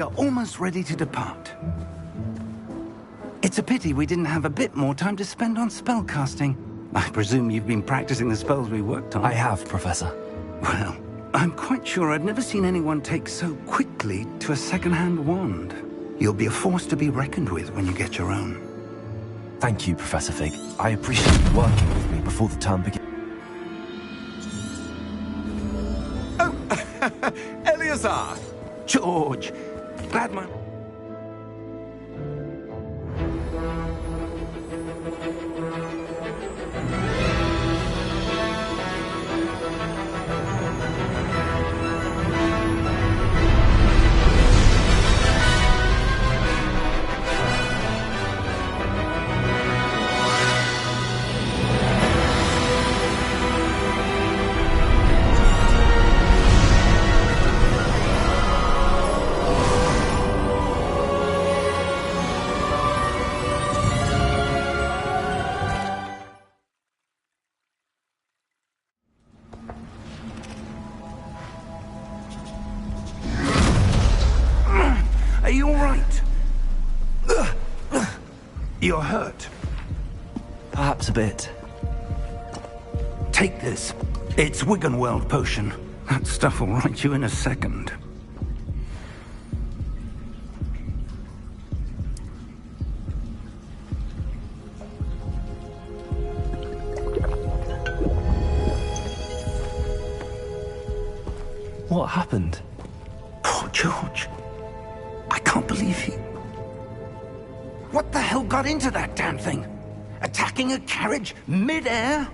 We're almost ready to depart. It's a pity we didn't have a bit more time to spend on spellcasting. I presume you've been practicing the spells we worked on. I have, Professor. Well, I'm quite sure I'd never seen anyone take so quickly to a second-hand wand. You'll be a force to be reckoned with when you get your own. Thank you, Professor Fig. I appreciate you working with me before the term begins. Oh, Eleazar! George, glad my... Are you all right? You're hurt. Perhaps a bit. Take this. It's Wiggenweld potion. That stuff will right you in a second. What happened? Poor George. I can't believe he... What the hell got into that damn thing? Attacking a carriage mid-air?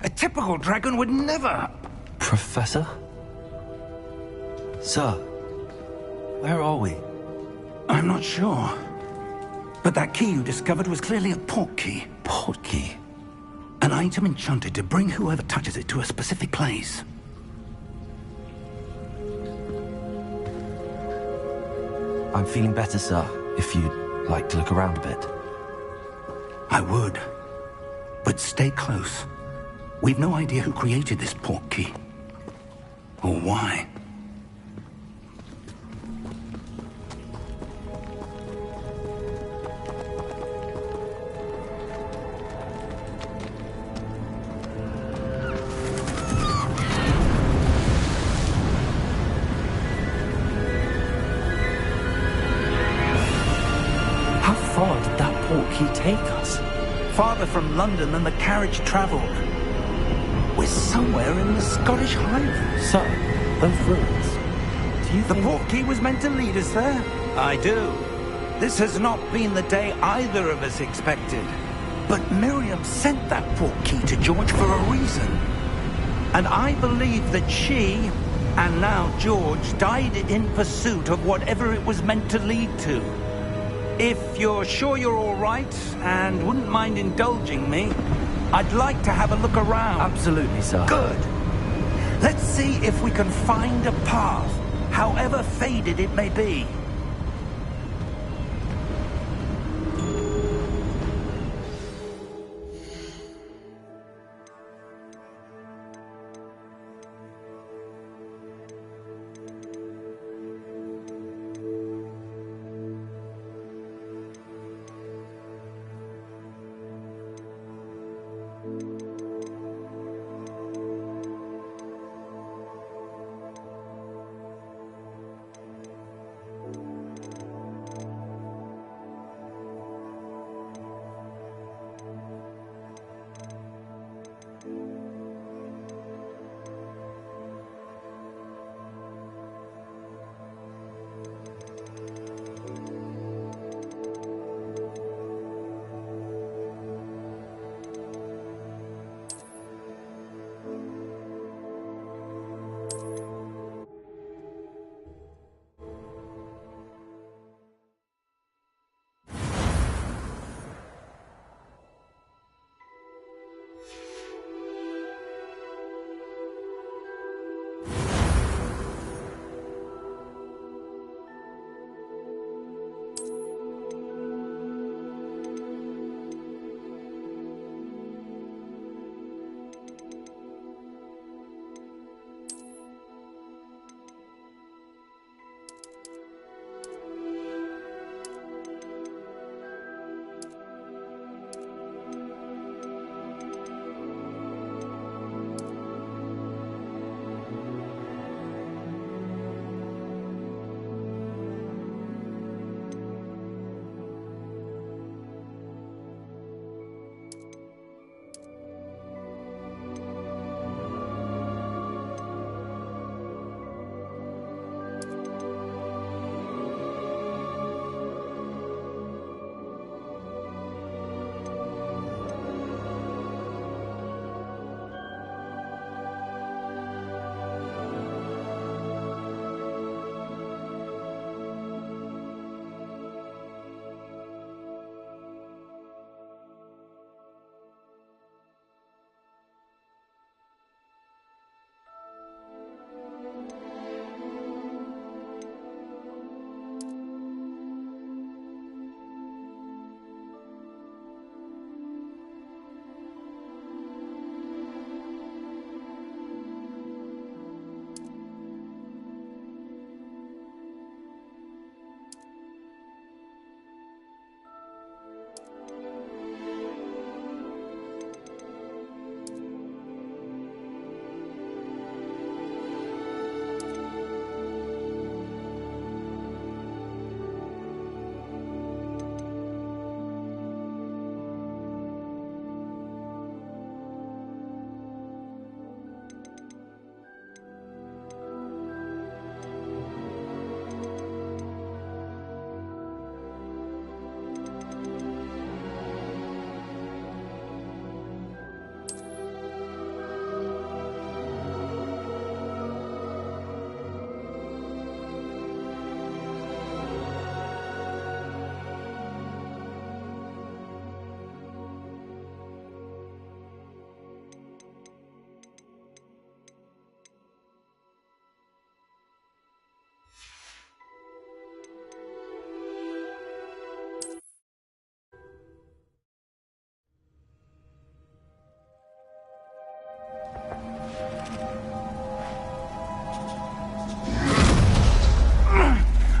A typical dragon would never... Professor? Sir, where are we? I'm not sure. But that key you discovered was clearly a port key. Port key? An item enchanted to bring whoever touches it to a specific place. I'm feeling better, sir, if you'd like to look around a bit. I would. But stay close. We've no idea who created this port key. Or why. How far did that port key take us? Farther from London than the carriage traveled. We're somewhere in the Scottish Highlands. Sir, those ruins. Do you The think... port key was meant to lead us there? I do. This has not been the day either of us expected. But Miriam sent that port key to George for a reason. And I believe that she, and now George, died in pursuit of whatever it was meant to lead to. If you're sure you're all right, and wouldn't mind indulging me, I'd like to have a look around. Absolutely, sir. Good. Let's see if we can find a path, however faded it may be.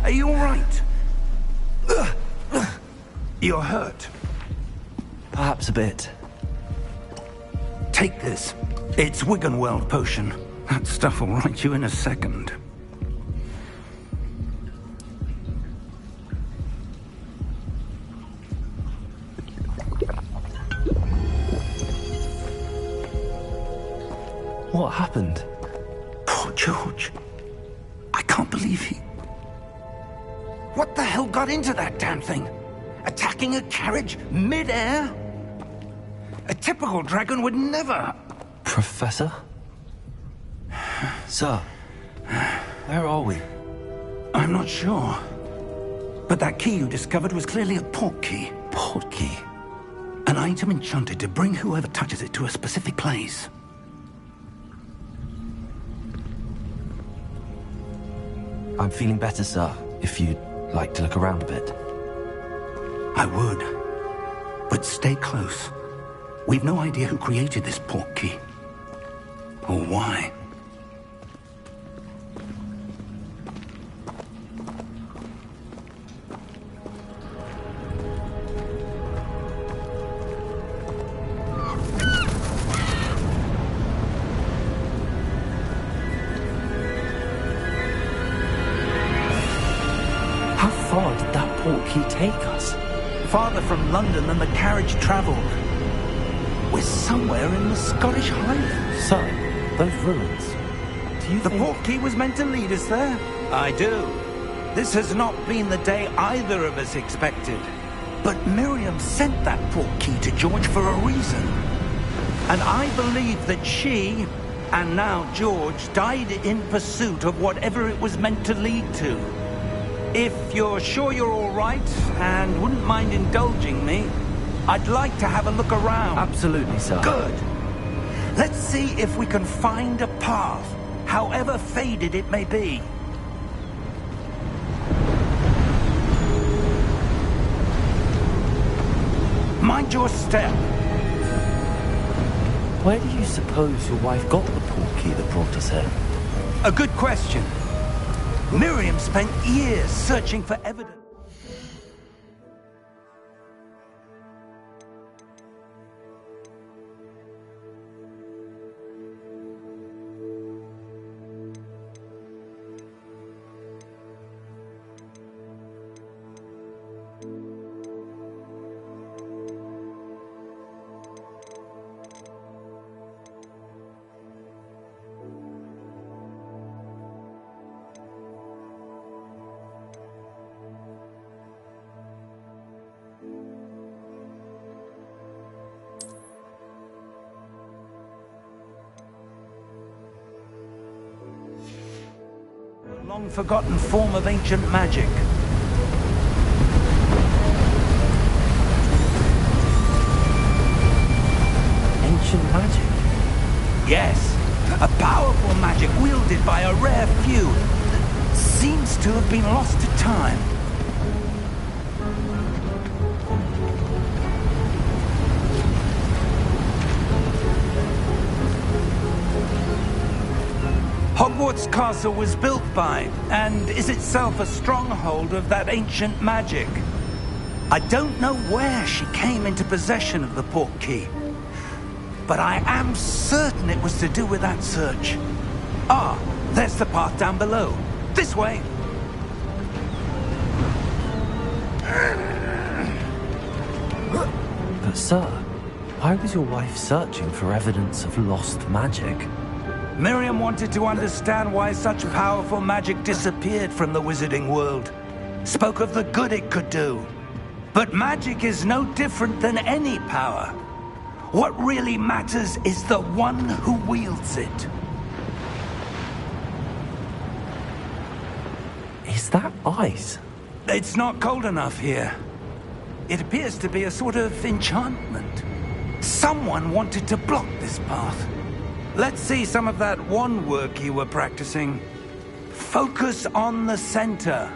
Are you all right? You're hurt. Perhaps a bit. Take this. It's Wiggenweld potion. That stuff will right you in a second. What happened? Poor George. I can't believe he... What the hell got into that damn thing? Attacking a carriage mid-air? A typical dragon would never... Professor? Sir, where are we? I'm not sure. But that key you discovered was clearly a port key. Port key? An item enchanted to bring whoever touches it to a specific place. I'm feeling better, sir, if you'd like to look around a bit. I would. But stay close. We've no idea who created this port key. Or why. How far did that port key take us? Farther from London than the carriage travelled. We're somewhere in the Scottish Highlands. Sir, those ruins. Do you The think... port key was meant to lead us there? I do. This has not been the day either of us expected. But Miriam sent that port key to George for a reason. And I believe that she, and now George, died in pursuit of whatever it was meant to lead to. If you're sure you're all right, and wouldn't mind indulging me, I'd like to have a look around. Absolutely, sir. Good. Let's see if we can find a path, however faded it may be. Mind your step. Where do you suppose your wife got the port key that brought us here? A good question. Miriam spent years searching for evidence. A long-forgotten form of ancient magic. Ancient magic? Yes, a powerful magic wielded by a rare few that seems to have been lost to time. Hogwarts Castle was built by, and is itself a stronghold of that ancient magic. I don't know where she came into possession of the port key, but I am certain it was to do with that search. Ah, there's the path down below. This way. But sir, why was your wife searching for evidence of lost magic? Miriam wanted to understand why such powerful magic disappeared from the wizarding world. Spoke of the good it could do. But magic is no different than any power. What really matters is the one who wields it. Is that ice? It's not cold enough here. It appears to be a sort of enchantment. Someone wanted to block this path. Let's see some of that wand work you were practicing. Focus on the center.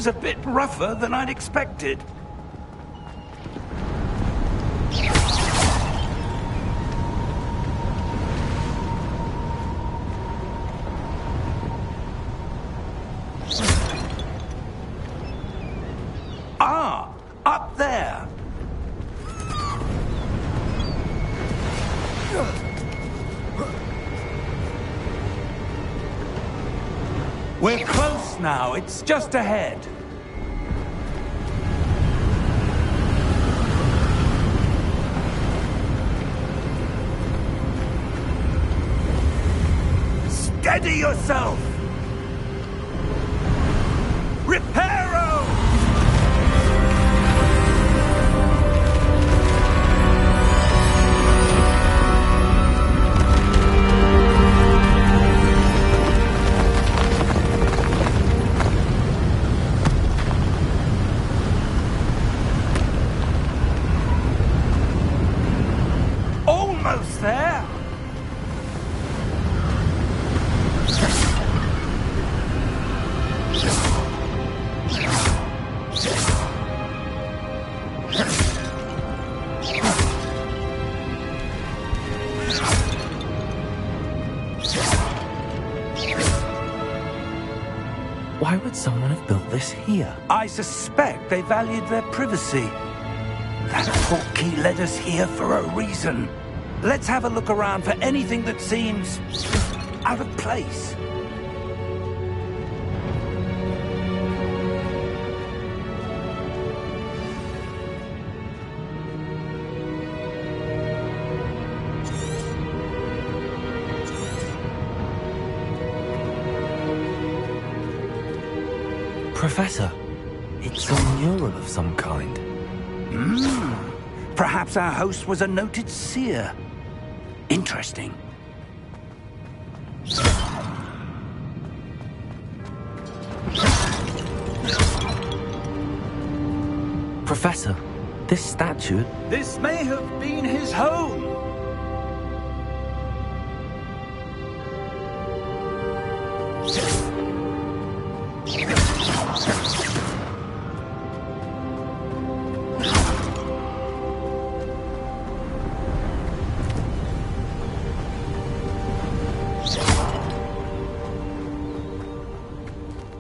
was a bit rougher than I'd expected. Ah, up there. We're close now. It's just ahead. Steady yourself! Reparo! Almost there! Why would someone have built this here? I suspect they valued their privacy. That portkey led us here for a reason. Let's have a look around for anything that seems out of place. Professor, it's a mural of some kind. Perhaps our host was a noted seer. Interesting. Professor, this statue... This may have been his home.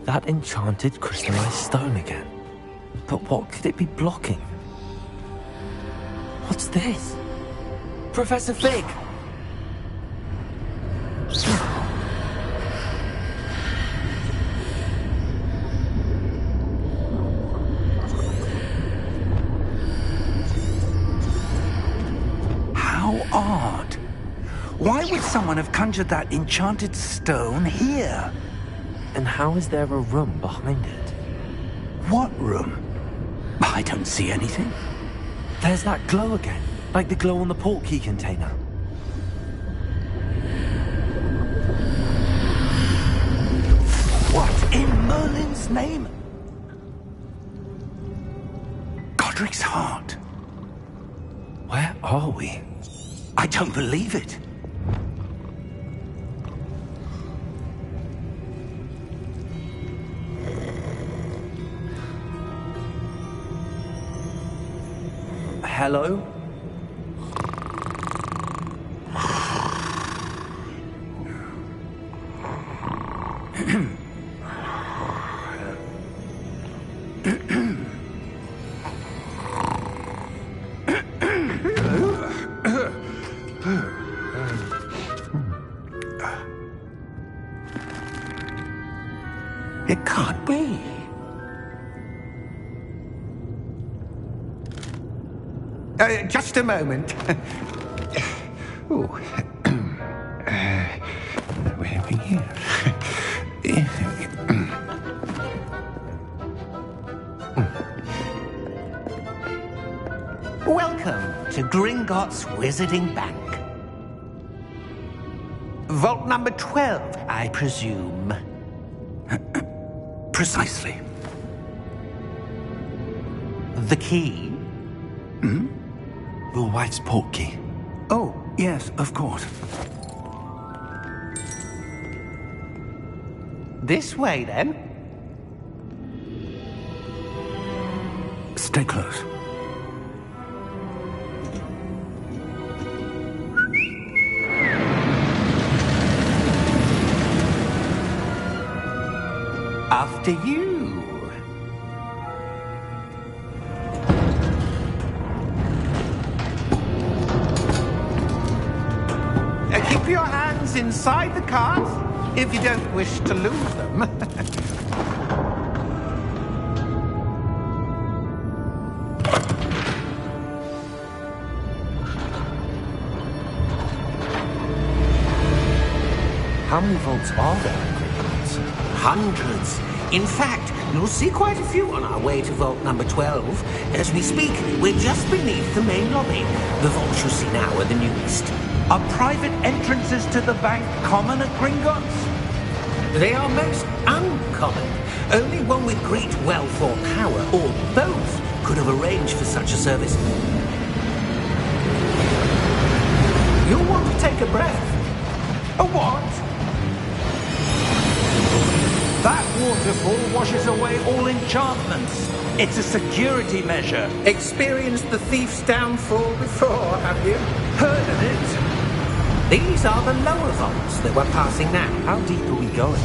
That enchanted crystallized stone again. But what could it be blocking? What's this? Professor Fig! How odd. Why would someone have conjured that enchanted stone here? And how is there a room behind it? What room? I don't see anything. There's that glow again, like the glow on the portkey container. What in Merlin's name? Godric's heart. Where are we? I don't believe it. Hello? It can't be. Just a moment. Oh. Where are we here? Welcome to Gringotts Wizarding Bank. Vault number 12, I presume. Precisely. The key? Your wife's portkey. Oh, yes, of course. This way, then. Stay close. After you. Keep your hands inside the cart if you don't wish to lose them. How many vaults are there in Gringotts? Hundreds. In fact, you'll see quite a few on our way to vault number 12. As we speak, we're just beneath the main lobby. The vaults you see now are the newest. Are private entrances to the bank common at Gringotts? They are most uncommon. Only one with great wealth or power, or both, could have arranged for such a service. You'll want to take a breath. A what? That waterfall washes away all enchantments. It's a security measure. Experienced the thief's downfall before, have you? Heard of it? These are the lower vaults that we're passing now. How deep are we going?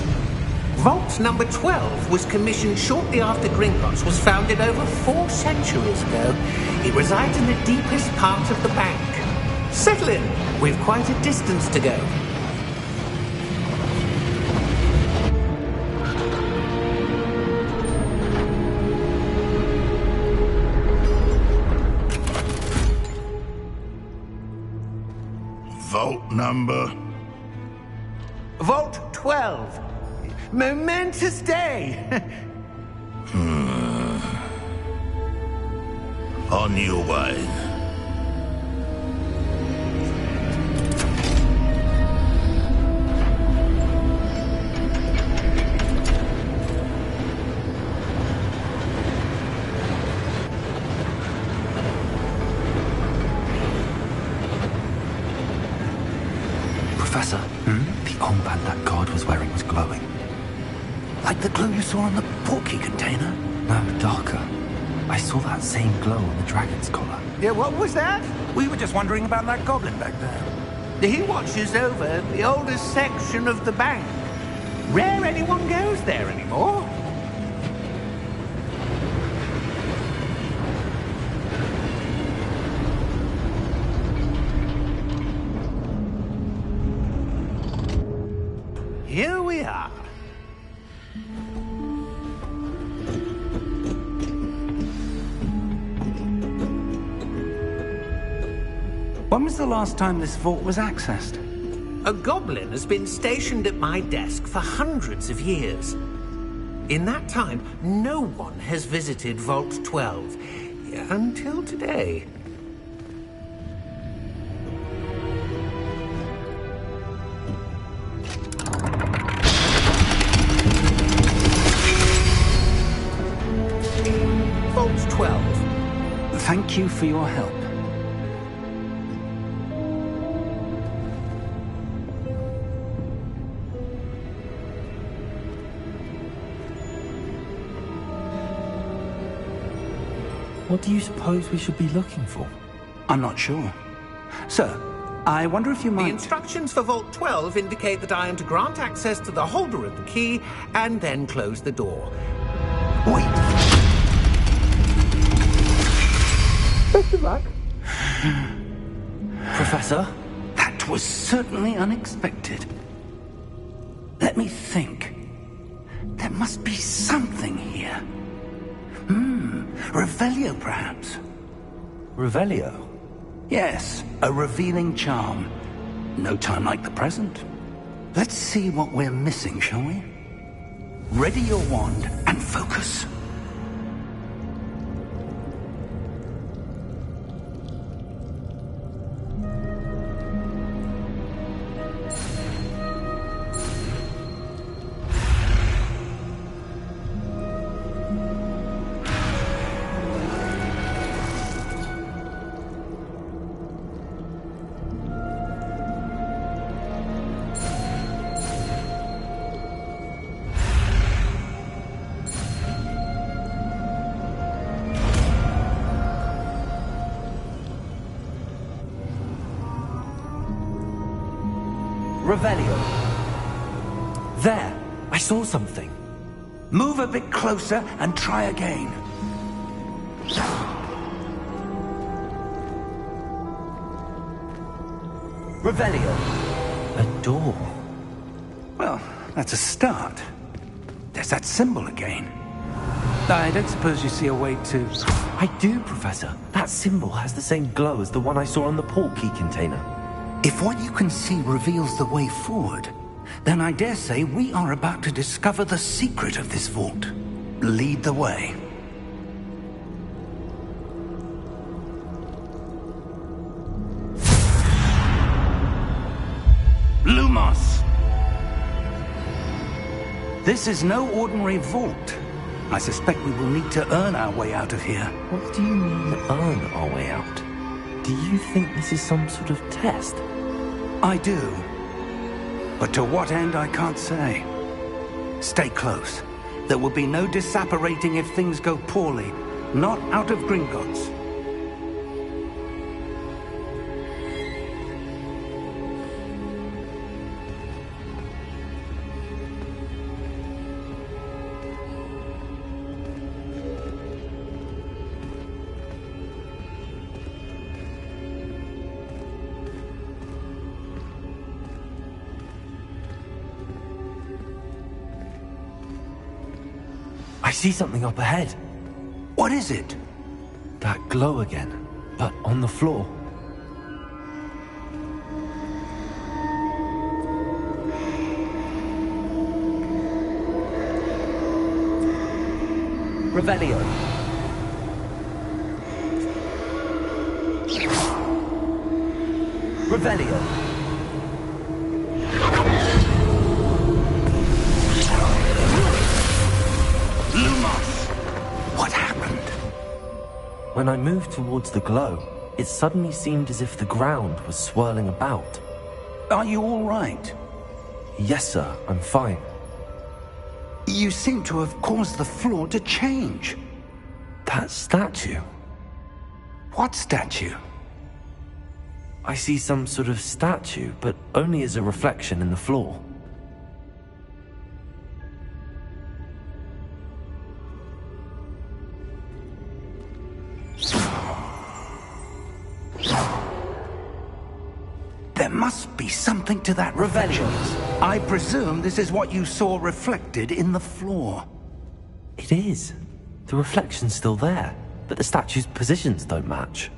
Vault number 12 was commissioned shortly after Gringotts was founded over 4 centuries ago. It resides in the deepest part of the bank. Settle in. We've quite a distance to go. Vault number? Vault 12. Momentous day. On your way. Professor, the armband that guard was wearing was glowing. Like the glow you saw on the portkey container? No, darker. I saw that same glow on the dragon's collar. Yeah, what was that? We were just wondering about that goblin back there. He watches over the oldest section of the bank. Rare anyone goes there anymore. Here we are. When was the last time this vault was accessed? A goblin has been stationed at my desk for hundreds of years. In that time, no one has visited Vault 12. Until today. Vault 12. Thank you for your help. What do you suppose we should be looking for? I'm not sure. Sir, I wonder if you might... The instructions for Vault 12 indicate that I am to grant access to the holder of the key and then close the door. Wait! Best of luck. Professor? That was certainly unexpected. Let me think. There must be something here. Revelio, perhaps? Revelio? Yes, a revealing charm. No time like the present. Let's see what we're missing, shall we? Ready your wand and focus. Revelio. There! I saw something. Move a bit closer and try again. Revelio. A door. Well, that's a start. There's that symbol again. I don't suppose you see a way to... I do, Professor. That symbol has the same glow as the one I saw on the port key container. If what you can see reveals the way forward, then I dare say we are about to discover the secret of this vault. Lead the way. Lumos! This is no ordinary vault. I suspect we will need to earn our way out of here. What do you mean, earn our way out? Do you think this is some sort of test? I do. But to what end, I can't say. Stay close. There will be no disapparating if things go poorly. Not out of Gringotts. I see something up ahead. What is it? That glow again, but on the floor. Revelio. Revelio. What happened? When I moved towards the glow, it suddenly seemed as if the ground was swirling about. Are you all right? Yes, sir, I'm fine. You seem to have caused the floor to change. That statue. What statue? I see some sort of statue, but only as a reflection in the floor. There must be something to that reflection. I presume this is what you saw reflected in the floor. It is. The reflection's still there, but the statue's positions don't match.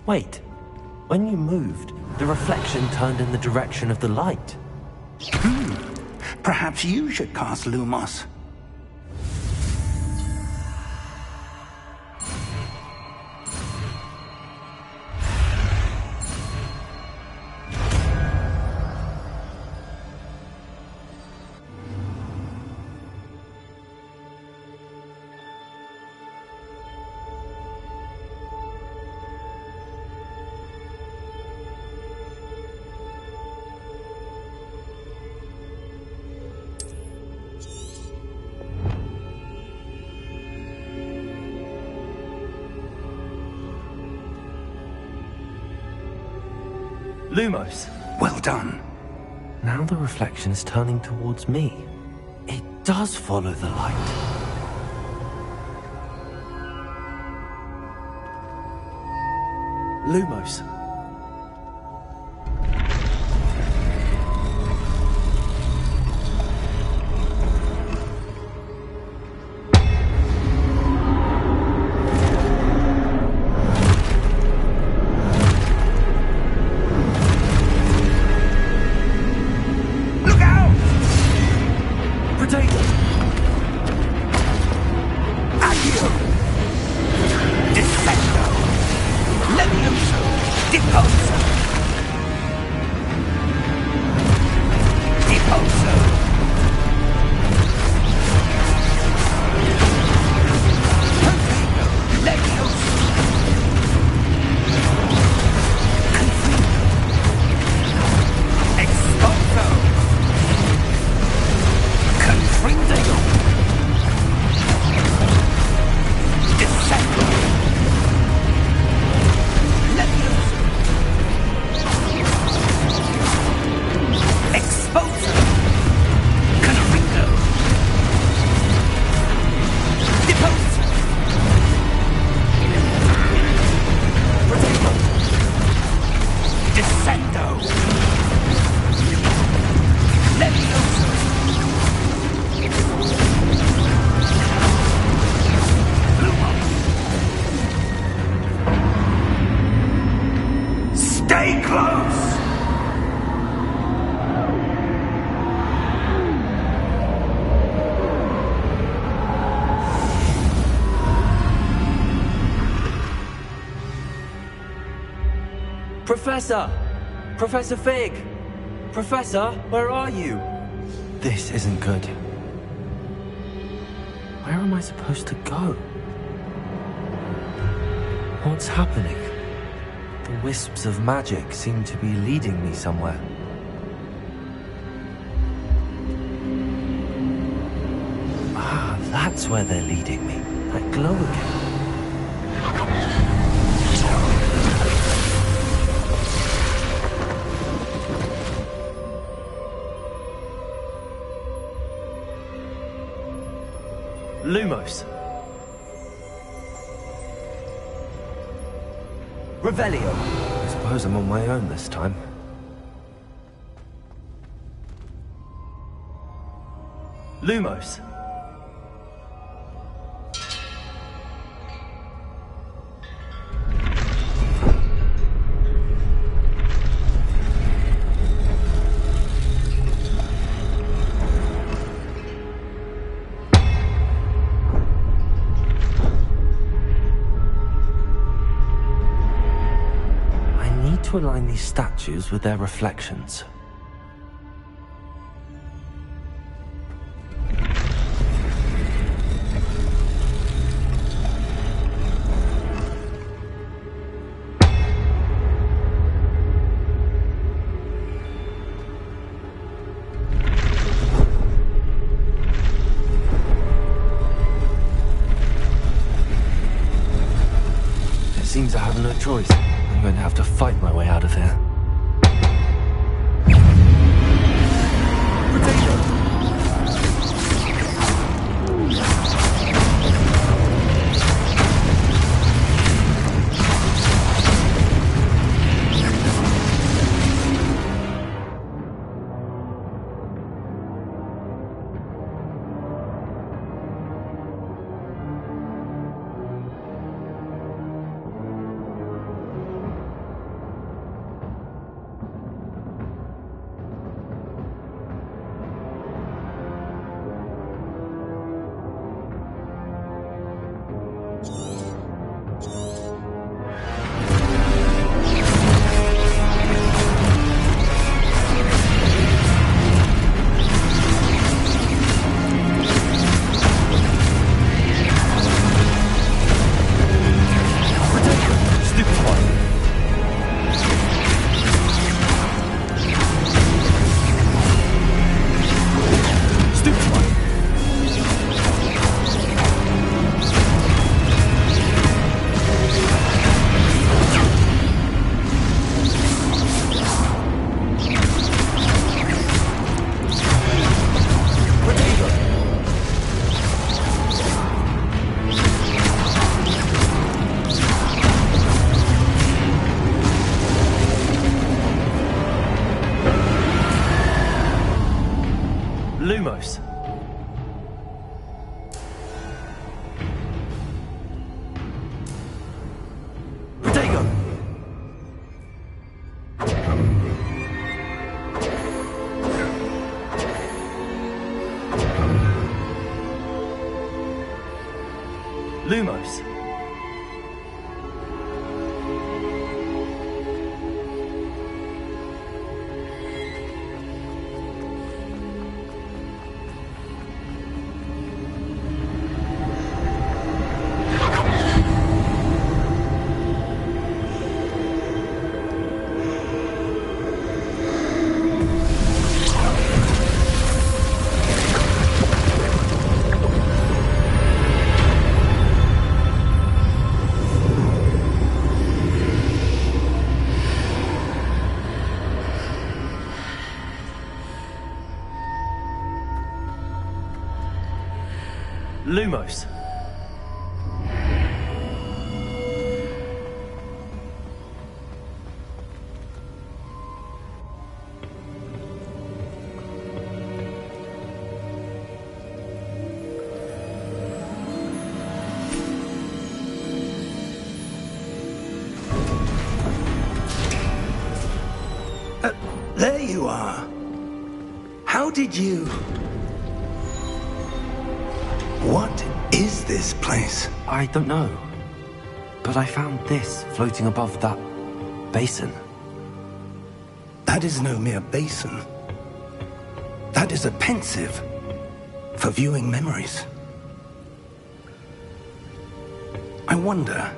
Wait, when you moved, the reflection turned in the direction of the light. Perhaps you should cast Lumos. Lumos. Well done. Now the reflection is turning towards me. It does follow the light. Lumos. Professor! Professor Fig! Professor, where are you? This isn't good. Where am I supposed to go? What's happening? The wisps of magic seem to be leading me somewhere. Ah, that's where they're leading me. That glow again. Lumos. Revelio. I suppose I'm on my own this time. Lumos. To align these statues with their reflections. It seems I have no choice. I'm going to have to fight my way out of here. Lumos. Protego! Lumos. Lumos. There you are. How did you... What is this place? I don't know. But I found this floating above that basin. That is no mere basin. That is a pensive for viewing memories. I wonder...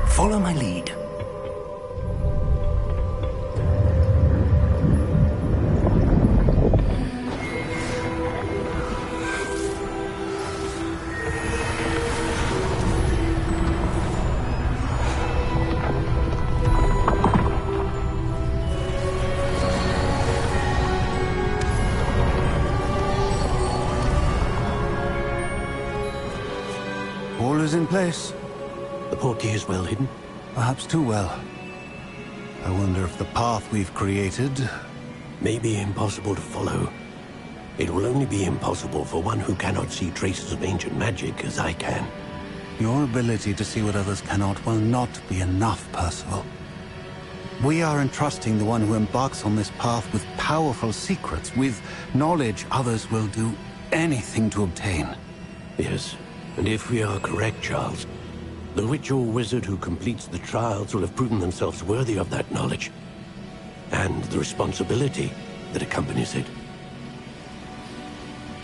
Follow my lead. All is in place. The portkey is well hidden. Perhaps too well. I wonder if the path we've created... May be impossible to follow. It will only be impossible for one who cannot see traces of ancient magic as I can. Your ability to see what others cannot will not be enough, Percival. We are entrusting the one who embarks on this path with powerful secrets, with knowledge others will do anything to obtain. Yes, and if we are correct, Charles, the witch or wizard who completes the trials will have proven themselves worthy of that knowledge, and the responsibility that accompanies it.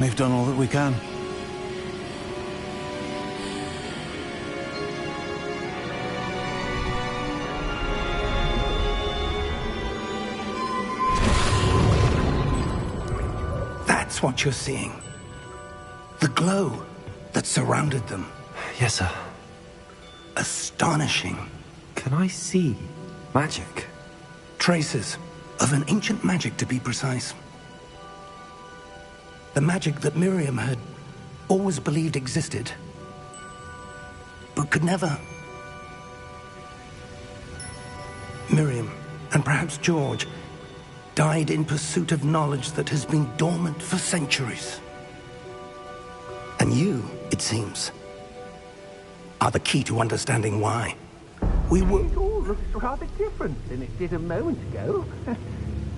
We've done all that we can. That's what you're seeing. The glow that surrounded them. Yes, sir. Astonishing. Can I see magic? Traces of an ancient magic, to be precise. The magic that Miriam had always believed existed, but could never. Miriam, and perhaps George, died in pursuit of knowledge that has been dormant for centuries. And you, it seems, are the key to understanding why. We were... It all looks rather different than it did a moment ago.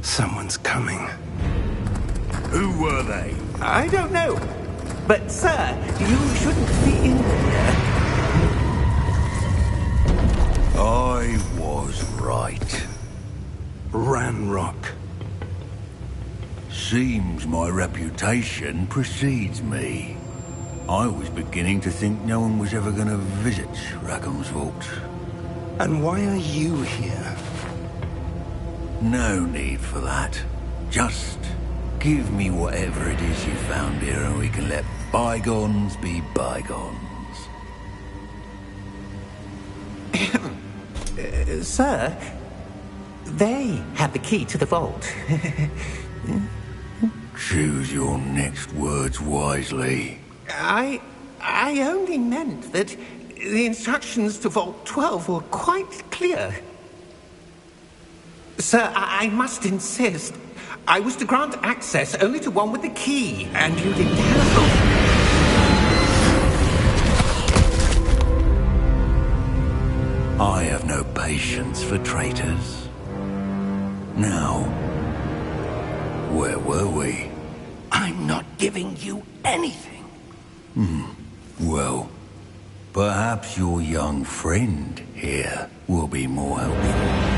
Someone's coming. Who were they? I don't know. But, sir, you shouldn't be in here. I was right. Ranrock. Seems my reputation precedes me. I was beginning to think no one was ever going to visit Rackham's vault. And why are you here? No need for that. Just give me whatever it is you found here and we can let bygones be bygones. Sir, they have the key to the vault. Choose your next words wisely. I only meant that the instructions to Vault 12 were quite clear. Sir, I must insist. I was to grant access only to one with the key, and you did cancel. I have no patience for traitors. Now, where were we? I'm not giving you anything. Well, perhaps your young friend here will be more helpful.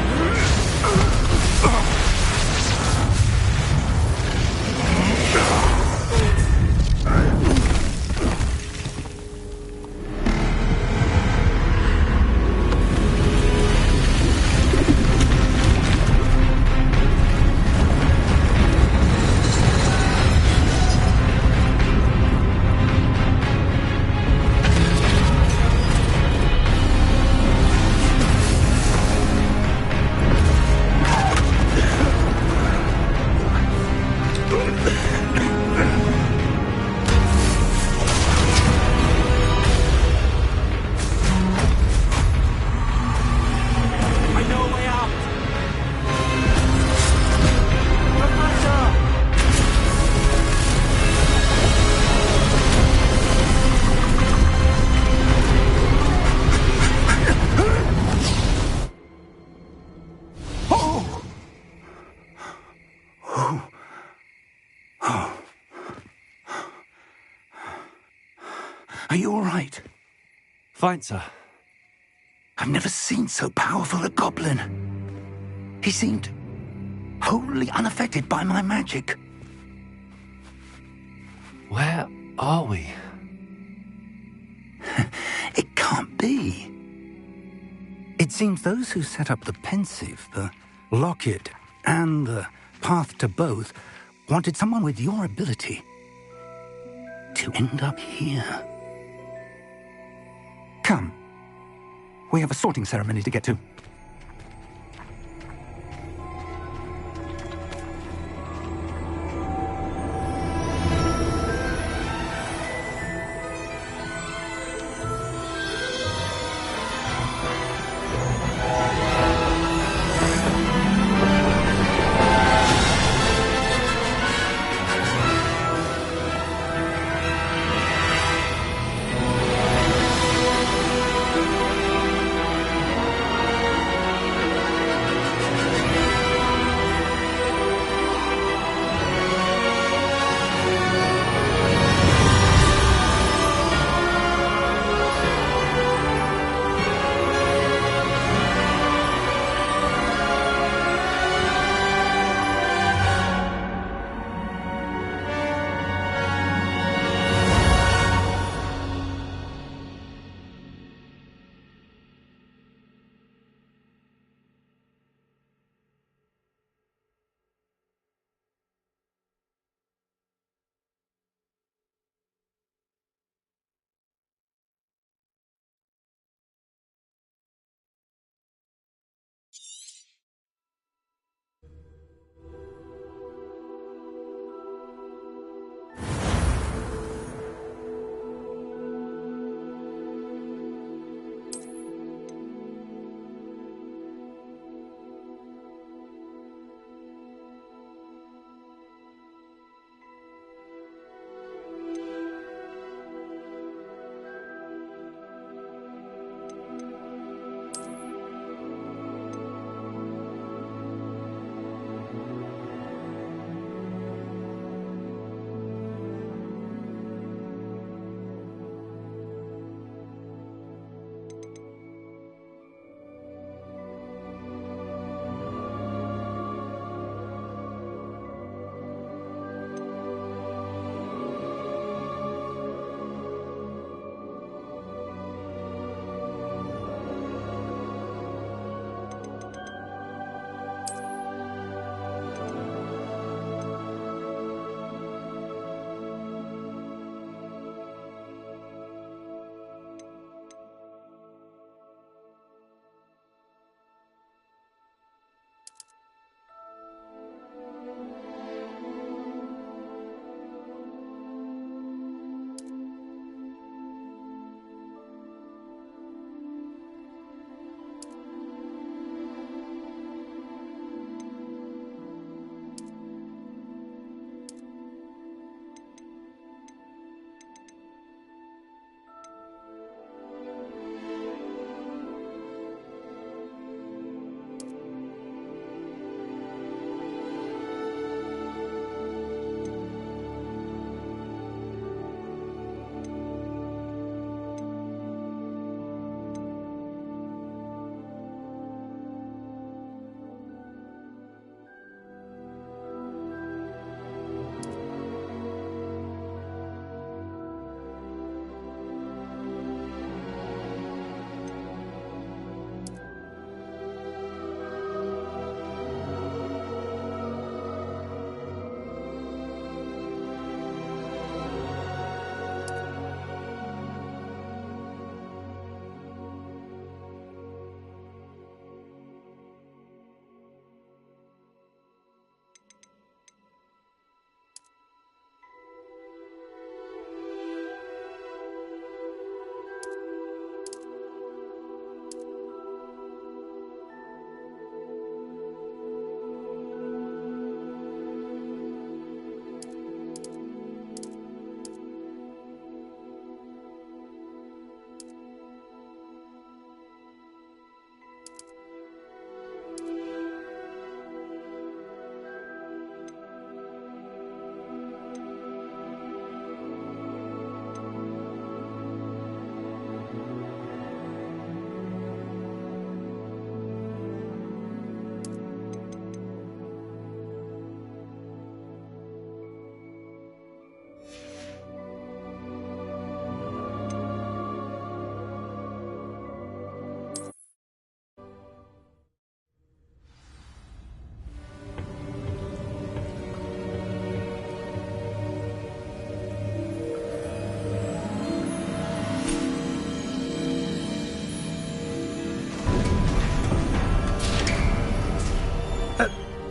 Are you all right? Fine, sir. I've never seen so powerful a goblin. He seemed wholly unaffected by my magic. Where are we? It can't be. It seems those who set up the pensive, the locket, and the path to both wanted someone with your ability to end up here. Come. We have a sorting ceremony to get to.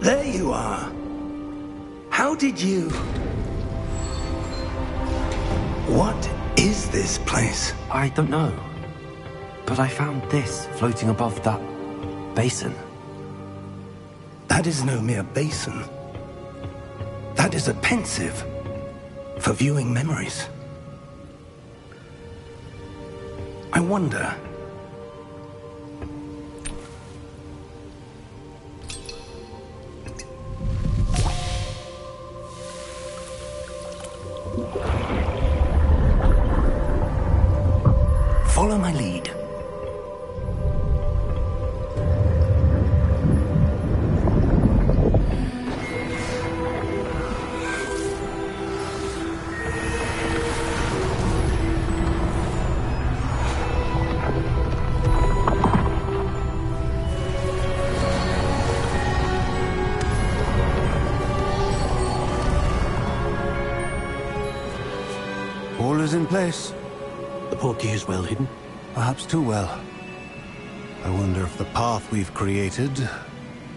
There you are. How did you... What is this place? I don't know. But I found this floating above that basin. That is no mere basin. That is a pensive for viewing memories. I wonder... Follow my lead. All is in place. The portkey is well hidden. Perhaps too well. I wonder if the path we've created...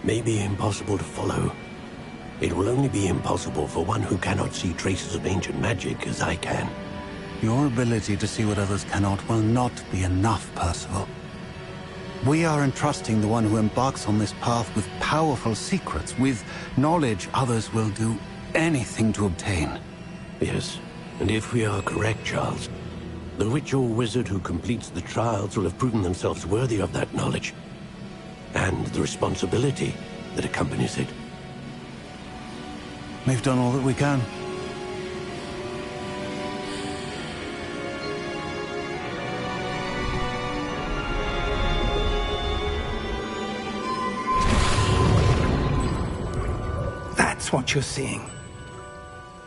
May be impossible to follow. It will only be impossible for one who cannot see traces of ancient magic as I can. Your ability to see what others cannot will not be enough, Percival. We are entrusting the one who embarks on this path with powerful secrets, with knowledge others will do anything to obtain. Yes, and if we are correct, Charles, the witch or wizard who completes the trials will have proven themselves worthy of that knowledge, and the responsibility that accompanies it. We've done all that we can. That's what you're seeing.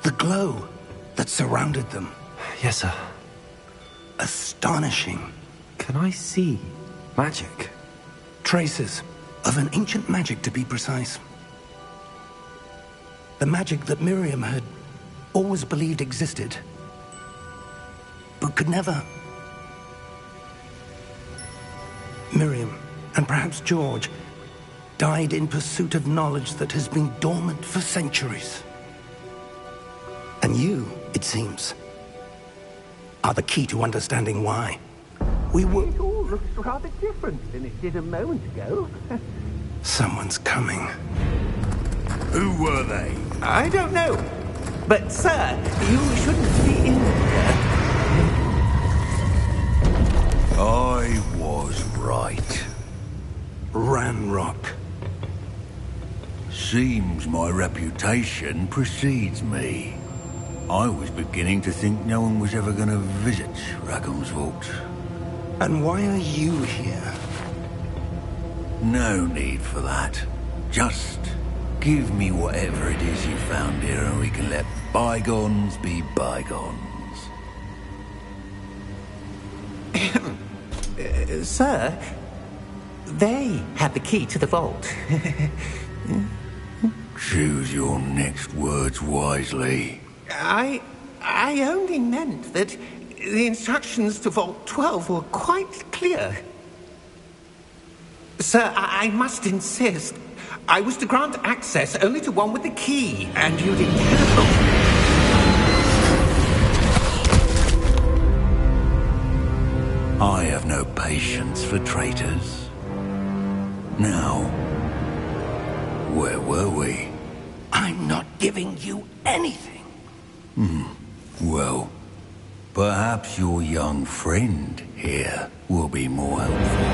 The glow that surrounded them. Yes, sir. Astonishing. Can I see magic? Traces of an ancient magic, to be precise. The magic that Miriam had always believed existed, but could never. Miriam, and perhaps George, died in pursuit of knowledge that has been dormant for centuries. And you, it seems, are the key to understanding why. We were... It all looks rather different than it did a moment ago. Someone's coming. Who were they? I don't know. But, sir, you shouldn't be in here. I was right. Ranrock. Seems my reputation precedes me. I was beginning to think no one was ever going to visit Rackham's vault. And why are you here? No need for that. Just give me whatever it is you found here and we can let bygones be bygones. Sir, they had the key to the vault. Choose your next words wisely. I only meant that the instructions to Vault 12 were quite clear. Sir, I must insist. I was to grant access only to one with the key, and you didn't have. I have no patience for traitors. Now, where were we? I'm not giving you anything. Well, perhaps your young friend here will be more helpful.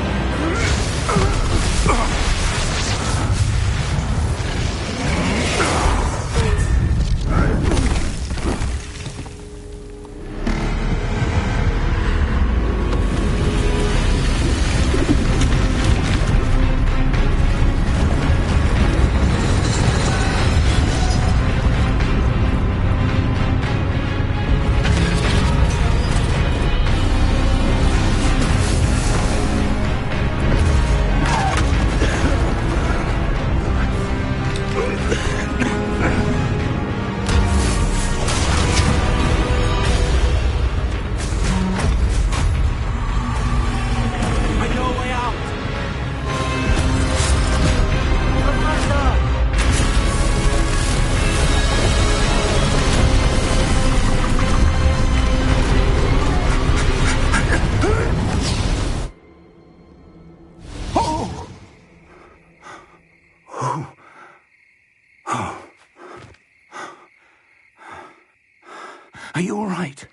Are you all right?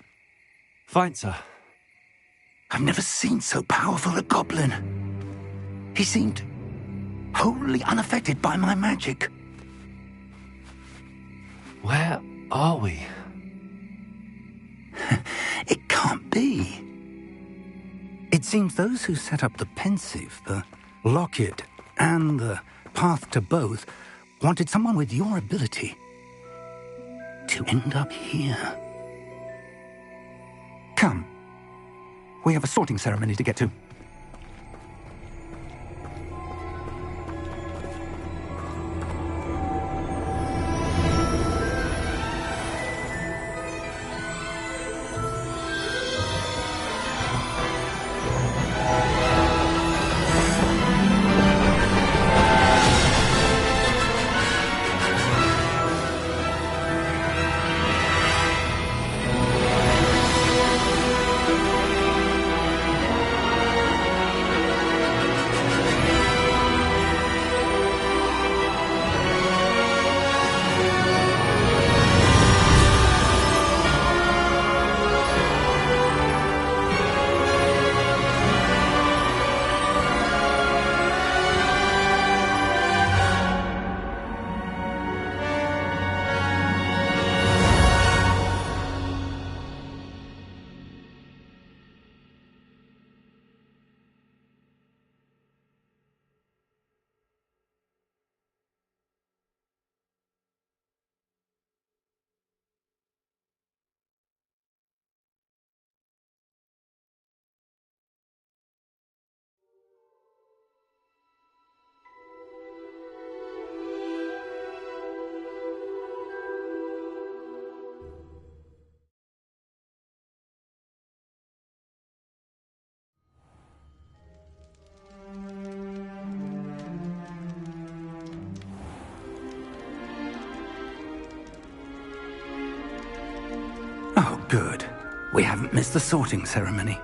Fine, sir. I've never seen so powerful a goblin. He seemed wholly unaffected by my magic. Where are we? It can't be. It seems those who set up the pensive, the locket, and the path to both wanted someone with your ability to end up here. Come. We have a sorting ceremony to get to. Oh, good. We haven't missed the sorting ceremony.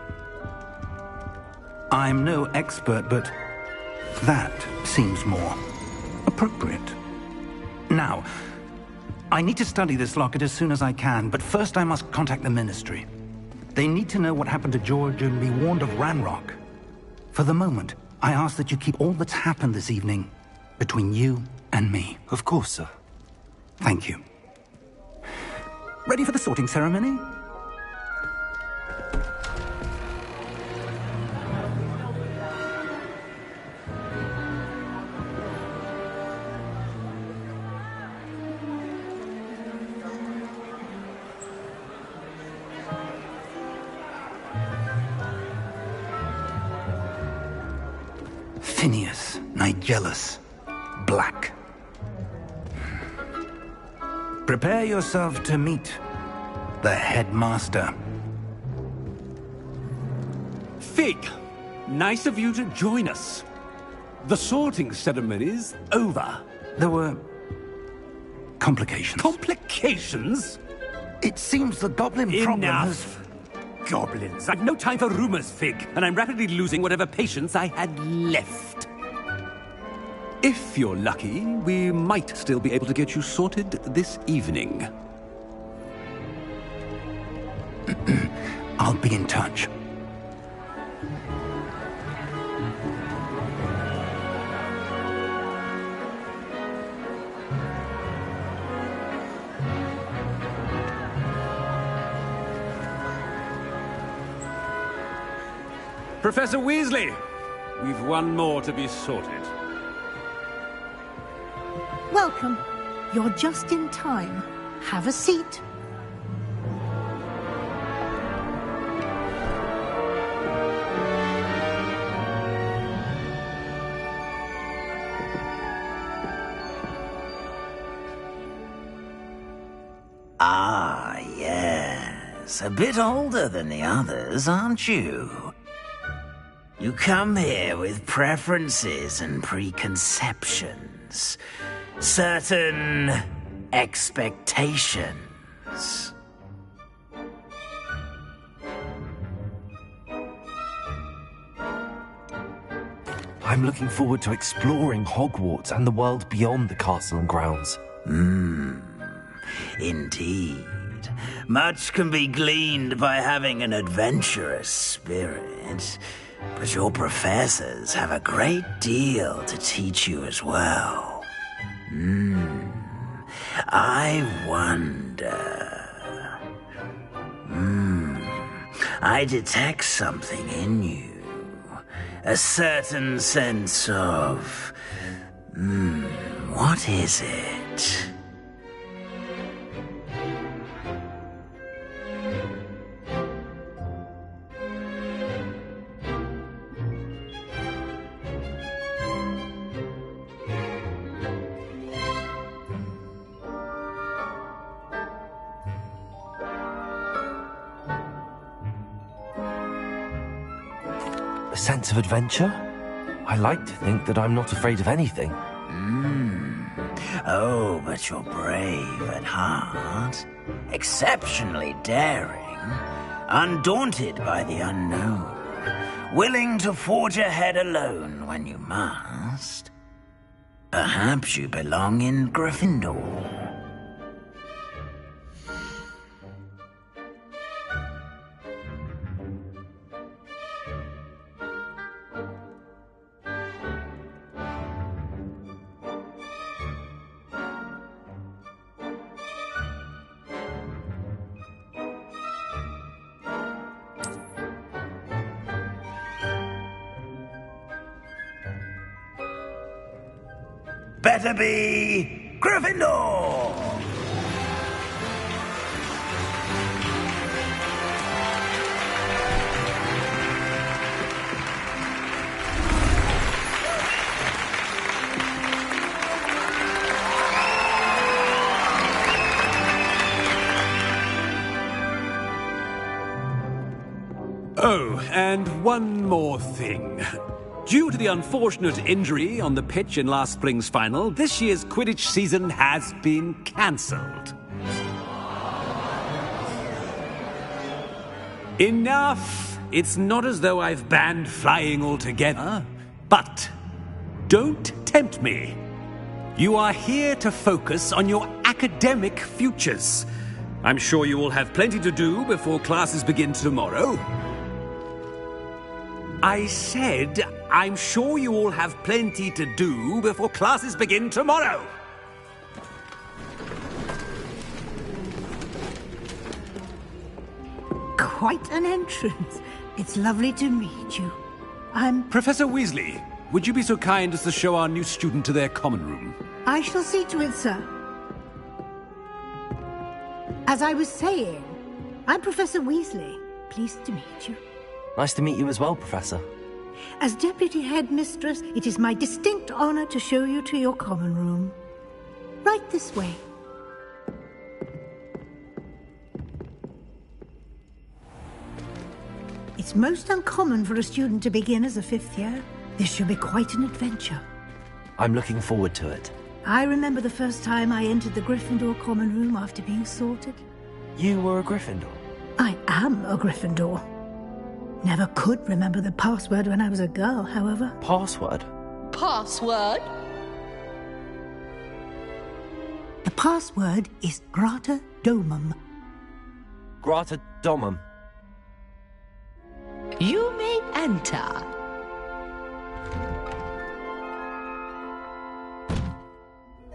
I'm no expert, but that seems more appropriate. Now, I need to study this locket as soon as I can, but first I must contact the Ministry. They need to know what happened to George and be warned of Ranrock. For the moment, I ask that you keep all that's happened this evening between you and me. Of course, sir. Thank you. Ready for the sorting ceremony? Phineas, Nigellus, Black. Prepare yourself to meet the headmaster. Fig, nice of you to join us. The sorting ceremony's over. There were complications. Complications? It seems the goblin problem has... Enough. Goblins. I've no time for rumors, Fig, and I'm rapidly losing whatever patience I had left. If you're lucky, we might still be able to get you sorted this evening. I'll be in touch. Professor Weasley, we've one more to be sorted. Welcome. You're just in time. Have a seat. Ah, yes. A bit older than the others, aren't you? You come here with preferences and preconceptions. Certain expectations. I'm looking forward to exploring Hogwarts and the world beyond the castle and grounds. Indeed. Much can be gleaned by having an adventurous spirit, but your professors have a great deal to teach you as well. I wonder... I detect something in you. A certain sense of... what is it? A sense of adventure? I like to think that I'm not afraid of anything. Oh, but you're brave at heart. Exceptionally daring. Undaunted by the unknown. Willing to forge ahead alone when you must. Perhaps you belong in Gryffindor. Better be Gryffindor! Oh, and one more thing. Due to the unfortunate injury on the pitch in last spring's final, this year's Quidditch season has been cancelled. Enough! It's not as though I've banned flying altogether. But don't tempt me. You are here to focus on your academic futures. I'm sure you will have plenty to do before classes begin tomorrow. I said, I'm sure you all have plenty to do before classes begin tomorrow. Quite an entrance. It's lovely to meet you. I'm... Professor Weasley, would you be so kind as to show our new student to their common room? I shall see to it, sir. As I was saying, I'm Professor Weasley. Pleased to meet you. Nice to meet you as well, Professor. As Deputy Headmistress, it is my distinct honor to show you to your common room. Right this way. It's most uncommon for a student to begin as a fifth year. This should be quite an adventure. I'm looking forward to it. I remember the first time I entered the Gryffindor common room after being sorted. You were a Gryffindor? I am a Gryffindor. Never could remember the password when I was a girl, however. Password? Password? The password is Grata Domum. Grata Domum. You may enter.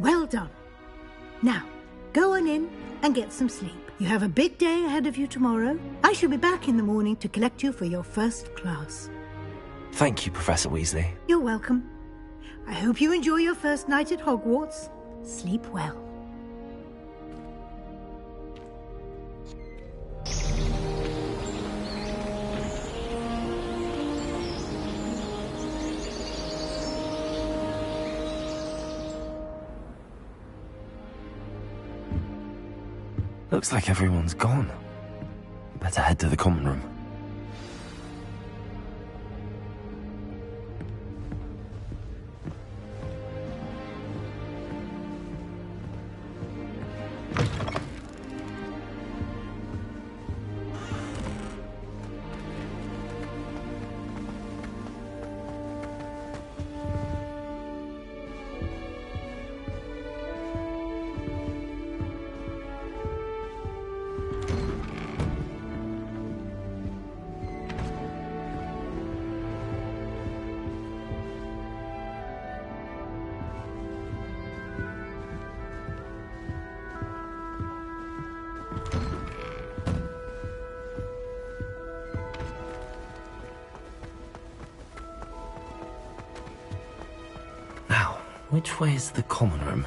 Well done. Now, go on in and get some sleep. You have a big day ahead of you tomorrow. I shall be back in the morning to collect you for your first class. Thank you, Professor Weasley. You're welcome. I hope you enjoy your first night at Hogwarts. Sleep well. Looks like everyone's gone. Better head to the common room. Which way is the common room?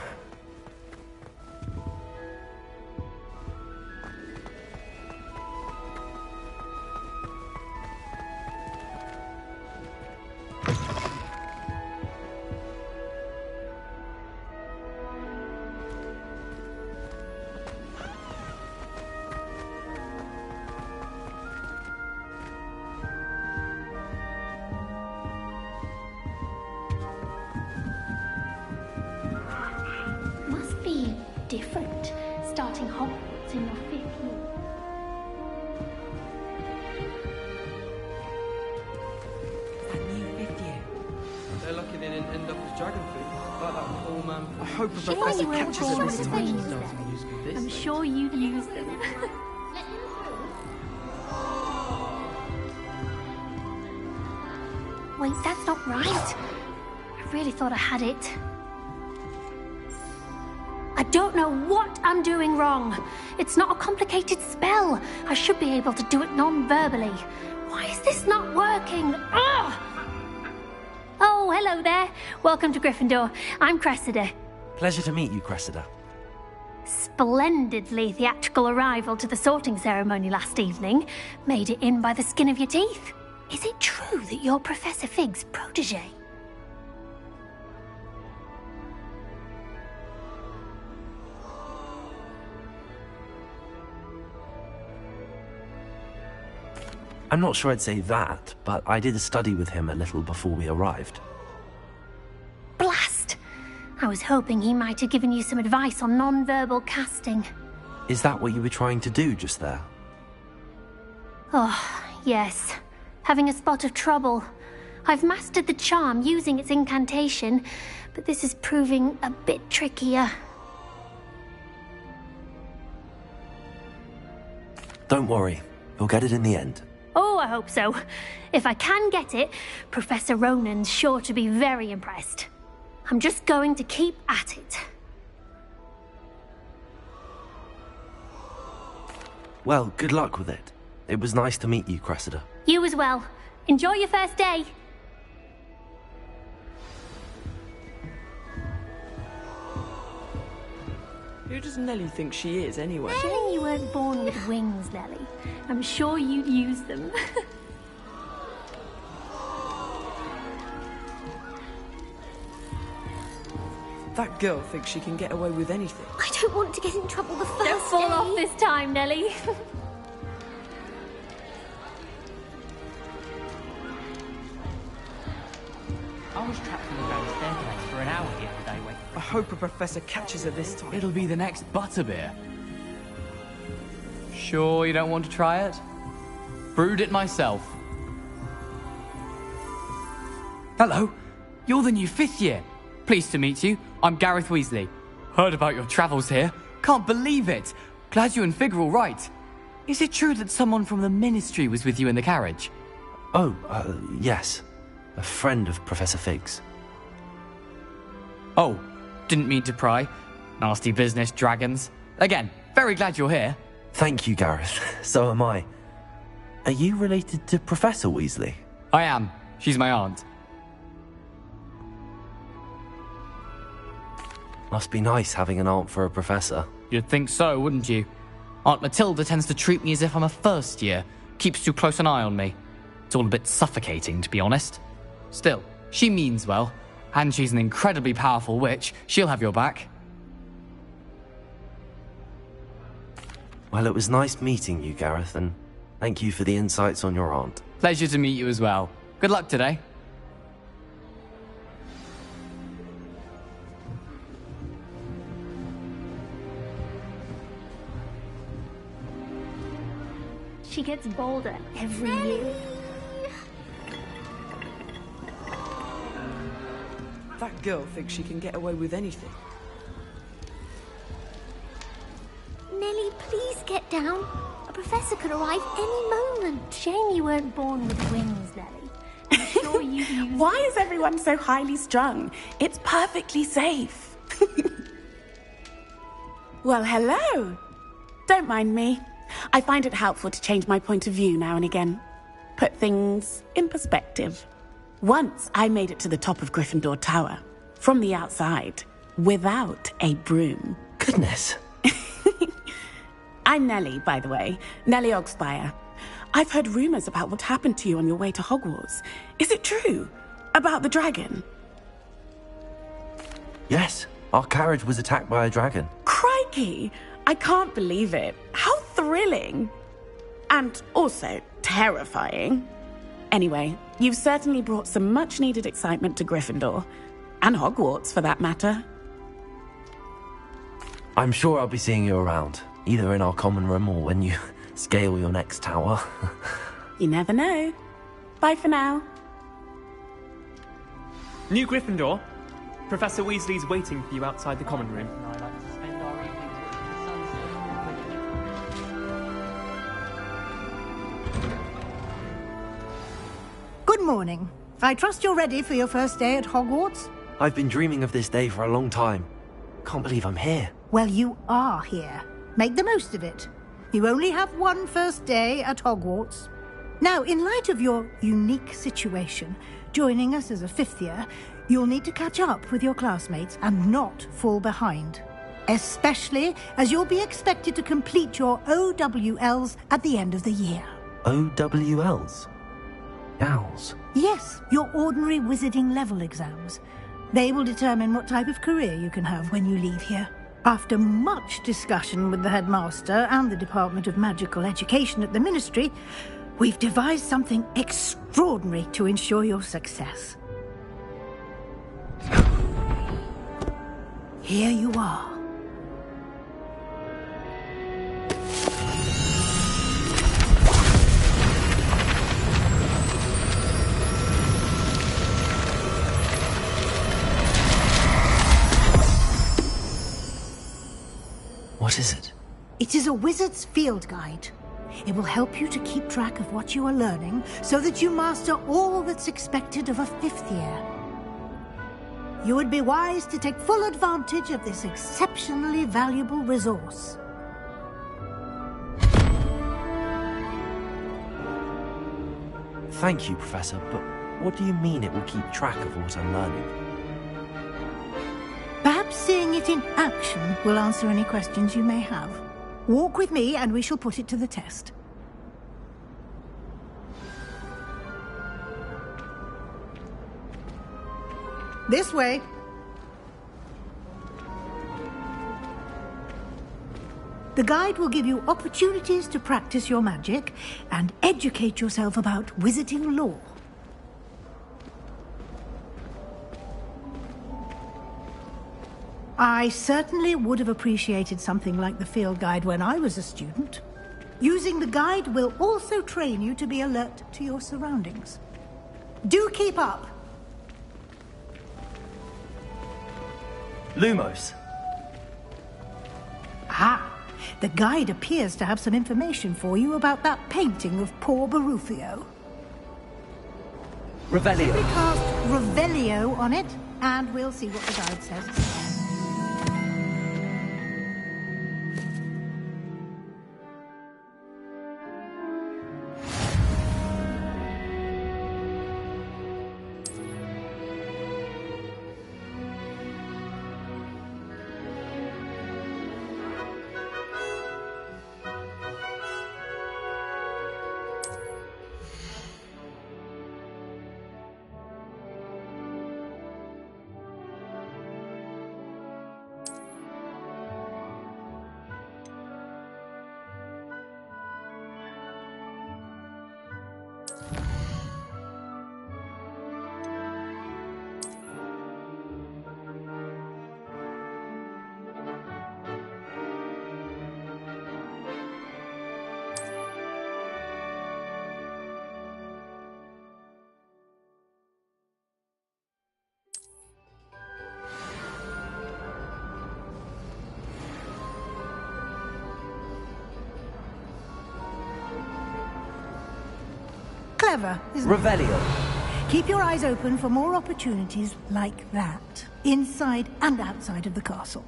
Must be different, starting Hogwarts in your 5th year. That new 5th year. They're lucky they didn't end up as dragon food. Like that poor man. I hope the professor catches us this time. I'm sure you'd use them. Wait, that's not right. I really thought I had it. I don't know what I'm doing wrong. It's not a complicated spell. I should be able to do it non-verbally. Why is this not working? Ugh! Oh, hello there. Welcome to Gryffindor. I'm Cressida. Pleasure to meet you, Cressida. Splendidly theatrical arrival to the sorting ceremony last evening. Made it in by the skin of your teeth. Is it true that you're Professor Fig's protege? I'm not sure I'd say that, but I did study with him a little before we arrived. Blast! I was hoping he might have given you some advice on non-verbal casting. Is that what you were trying to do just there? Oh, yes. Having a spot of trouble. I've mastered the charm using its incantation, but this is proving a bit trickier. Don't worry, you'll get it in the end. Oh, I hope so. If I can get it, Professor Ronan's sure to be very impressed. I'm just going to keep at it. Well, good luck with it. It was nice to meet you, Cressida. You as well. Enjoy your first day. Who does Nellie think she is, anyway? Shame you weren't born with wings, Nellie. I'm sure you'd use them. That girl thinks she can get away with anything. I don't want to get in trouble the first Don't fall day. off this time, Nellie. I was trapped in the grand staircase for an hour the other day waiting. I hope a professor catches her this time. It'll be the next butterbeer. Sure you don't want to try it? Brewed it myself. Hello, you're the new 5th year. Pleased to meet you. I'm Gareth Weasley. Heard about your travels here. Can't believe it. Glad you and Fig are all right. Is it true that someone from the Ministry was with you in the carriage? Oh, yes. A friend of Professor Fig's. Oh, didn't mean to pry. Nasty business, dragons. Again, very glad you're here. Thank you, Gareth. So am I. Are you related to Professor Weasley? I am. She's my aunt. Must be nice having an aunt for a professor. You'd think so, wouldn't you? Aunt Matilda tends to treat me as if I'm a first year. Keeps too close an eye on me. It's all a bit suffocating, to be honest. Still, she means well. And she's an incredibly powerful witch. She'll have your back. Well, it was nice meeting you, Gareth, and thank you for the insights on your aunt. Pleasure to meet you as well. Good luck today. She gets bolder every year. That girl thinks she can get away with anything. Nellie, please get down. A professor could arrive any moment. Shame you weren't born with wings, Nellie. I'm sure you'd use... Why is everyone so highly strung? It's perfectly safe. Well, hello. Don't mind me. I find it helpful to change my point of view now and again. Put things in perspective. Once I made it to the top of Gryffindor Tower. from the outside, without a broom. Goodness. I'm Nellie, by the way. Nellie Ogspire. I've heard rumors about what happened to you on your way to Hogwarts. Is it true? About the dragon? Yes, our carriage was attacked by a dragon. Crikey! I can't believe it. How thrilling! And also terrifying. Anyway, you've certainly brought some much-needed excitement to Gryffindor. And Hogwarts, for that matter. I'm sure I'll be seeing you around, either in our common room or when you scale your next tower. You never know. Bye for now. New Gryffindor. Professor Weasley's waiting for you outside the common room. Good morning. I trust you're ready for your first day at Hogwarts? I've been dreaming of this day for a long time. Can't believe I'm here. Well, you are here. Make the most of it. You only have one first day at Hogwarts. Now, in light of your unique situation, joining us as a fifth year, you'll need to catch up with your classmates and not fall behind. Especially as you'll be expected to complete your OWLs at the end of the year. OWLs? Owls? Yes, your ordinary wizarding level exams. They will determine what type of career you can have when you leave here. After much discussion with the headmaster and the Department of Magical Education at the Ministry, we've devised something extraordinary to ensure your success. Here you are. What is it? It is a wizard's field guide. It will help you to keep track of what you are learning so that you master all that's expected of a fifth year. You would be wise to take full advantage of this exceptionally valuable resource. Thank you, Professor, but what do you mean it will keep track of what I'm learning? Perhaps seeing it in action will answer any questions you may have. Walk with me and we shall put it to the test. This way. The guide will give you opportunities to practice your magic and educate yourself about wizarding lore. I certainly would have appreciated something like the field guide when I was a student. Using the guide will also train you to be alert to your surroundings. Do keep up! Lumos. Ah, the guide appears to have some information for you about that painting of poor Barufio. Revelio. Simply cast Revelio on it, and we'll see what the guide says. Clever, isn't it? Revelio. Keep your eyes open for more opportunities like that, inside and outside of the castle.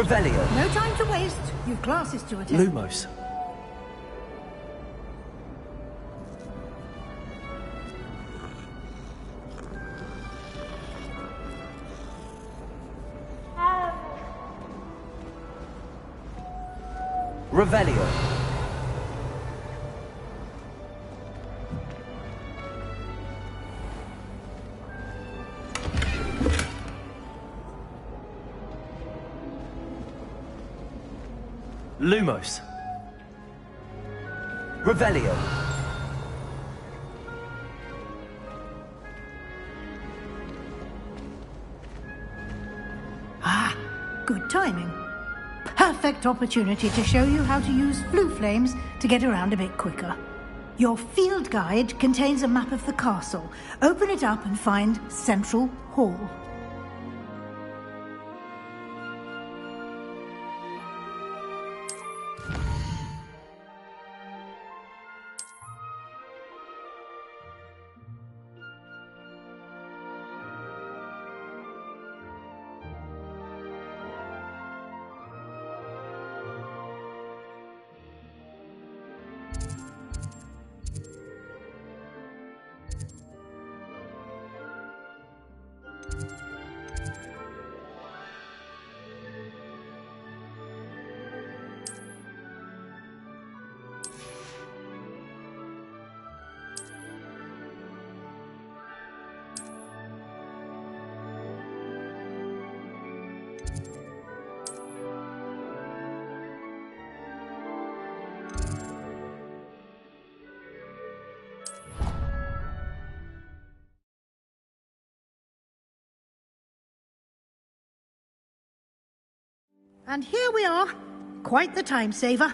Revelio. No time to waste. You've classes to attend. Lumos. Revelio. Lumos. Revelio. Ah, good timing. Perfect opportunity to show you how to use flue flames to get around a bit quicker. Your field guide contains a map of the castle. Open it up and find Central Hall. And here we are. Quite the time saver.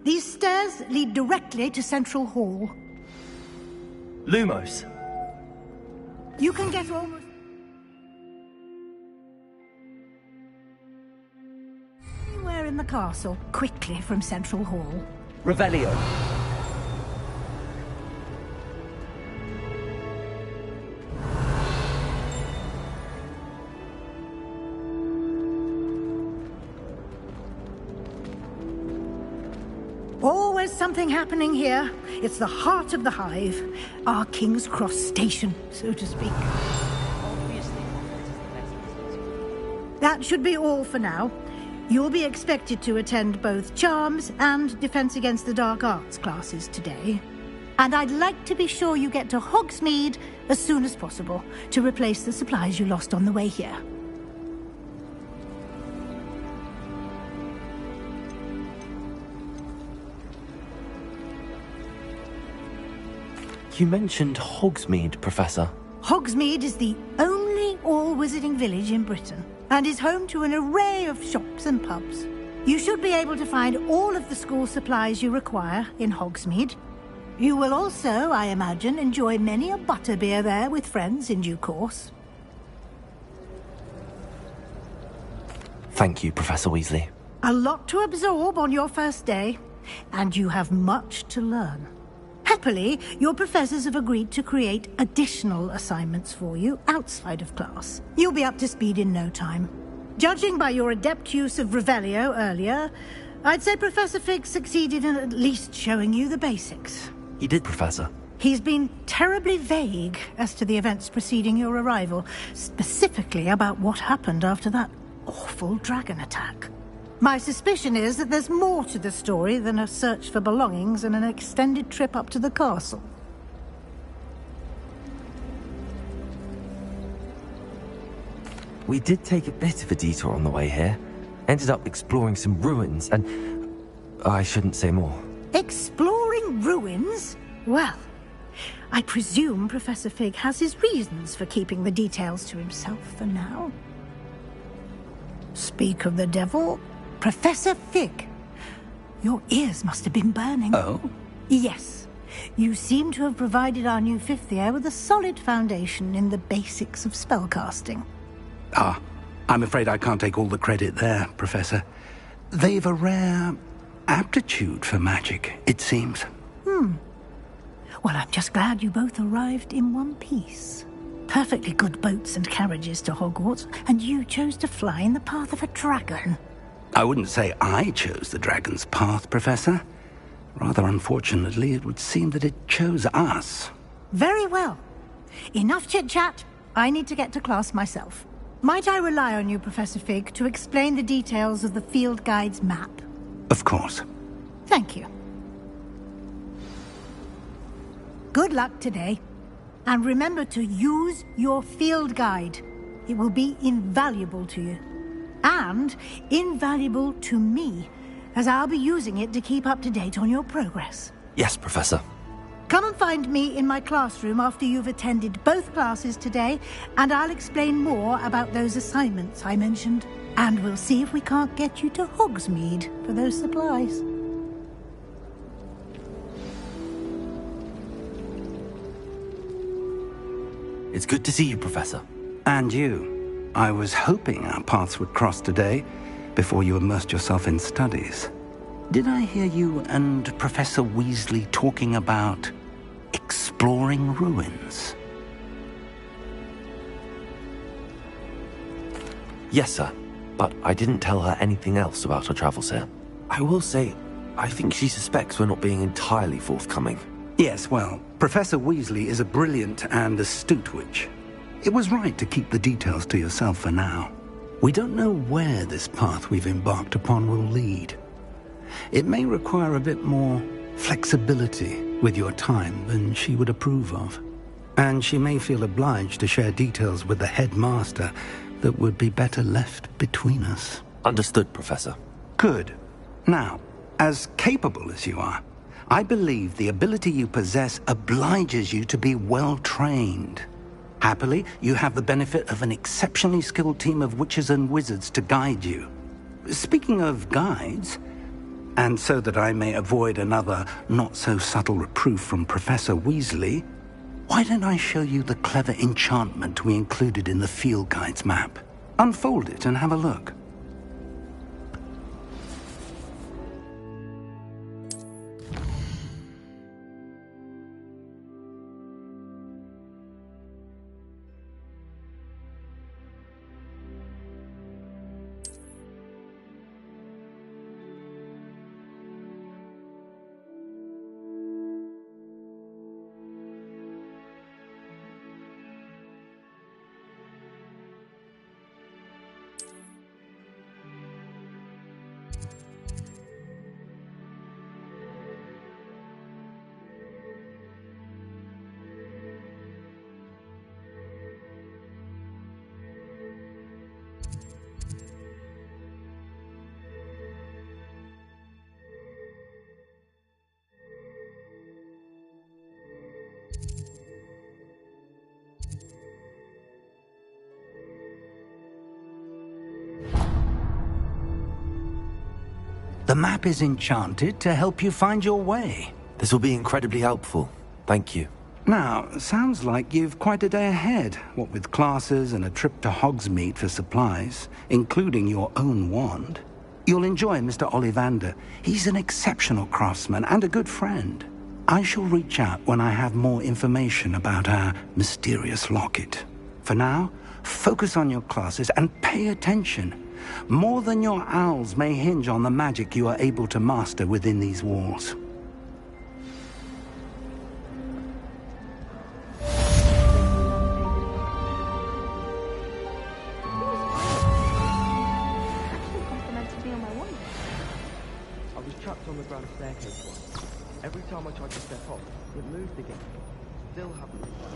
These stairs lead directly to Central Hall. Lumos. You can get almost anywhere in the castle quickly from Central Hall. Revelio. Always something happening here. It's the heart of the hive. Our King's Cross station, so to speak. That should be all for now. You'll be expected to attend both Charms and Defense Against the Dark Arts classes today. And I'd like to be sure you get to Hogsmeade as soon as possible to replace the supplies you lost on the way here. You mentioned Hogsmeade, Professor. Hogsmeade is the only all-wizarding village in Britain and is home to an array of shops and pubs. You should be able to find all of the school supplies you require in Hogsmeade. You will also, I imagine, enjoy many a butterbeer there with friends in due course. Thank you, Professor Weasley. A lot to absorb on your first day, and you have much to learn. Happily, your professors have agreed to create additional assignments for you outside of class. You'll be up to speed in no time. Judging by your adept use of Revelio earlier, I'd say Professor Fig succeeded in at least showing you the basics. He did, Professor. He's been terribly vague as to the events preceding your arrival, specifically about what happened after that awful dragon attack. My suspicion is that there's more to the story than a search for belongings and an extended trip up to the castle. We did take a bit of a detour on the way here. Ended up exploring some ruins and... I shouldn't say more. Exploring ruins? Well, I presume Professor Fig has his reasons for keeping the details to himself for now. Speak of the devil... Professor Fig, your ears must have been burning. Oh? Yes. You seem to have provided our new fifth year with a solid foundation in the basics of spellcasting. Ah, I'm afraid I can't take all the credit there, Professor. They've a rare aptitude for magic, it seems. Well, I'm just glad you both arrived in one piece. Perfectly good boats and carriages to Hogwarts, and you chose to fly in the path of a dragon. I wouldn't say I chose the dragon's path, Professor. Rather unfortunately, it would seem that it chose us. Very well. Enough chit-chat. I need to get to class myself. Might I rely on you, Professor Fig, to explain the details of the field guide's map? Of course. Thank you. Good luck today. And remember to use your field guide. It will be invaluable to you. And invaluable to me, as I'll be using it to keep up to date on your progress. Yes, Professor. Come and find me in my classroom after you've attended both classes today, and I'll explain more about those assignments I mentioned. And we'll see if we can't get you to Hogsmeade for those supplies. It's good to see you, Professor. And you. I was hoping our paths would cross today, before you immersed yourself in studies. Did I hear you and Professor Weasley talking about exploring ruins? Yes, sir. But I didn't tell her anything else about our travels here. I will say, I think she suspects we're not being entirely forthcoming. Yes, well, Professor Weasley is a brilliant and astute witch. It was right to keep the details to yourself for now. We don't know where this path we've embarked upon will lead. It may require a bit more flexibility with your time than she would approve of. And she may feel obliged to share details with the headmaster that would be better left between us. Understood, Professor. Good. Now, as capable as you are, I believe the ability you possess obliges you to be well trained. Happily, you have the benefit of an exceptionally skilled team of witches and wizards to guide you. Speaking of guides, and so that I may avoid another not-so-subtle reproof from Professor Weasley, why don't I show you the clever enchantment we included in the field guide's map? Unfold it and have a look. The map is enchanted to help you find your way. This will be incredibly helpful. Thank you. Now, sounds like you've quite a day ahead, what with classes and a trip to Hogsmeade for supplies, including your own wand. You'll enjoy Mr. Ollivander. He's an exceptional craftsman and a good friend. I shall reach out when I have more information about our mysterious locket. For now, focus on your classes and pay attention. More than your owls may hinge on the magic you are able to master within these walls. I was trapped on the ground staircase once. Every time I tried to step up, it moved again. Still haven't been back.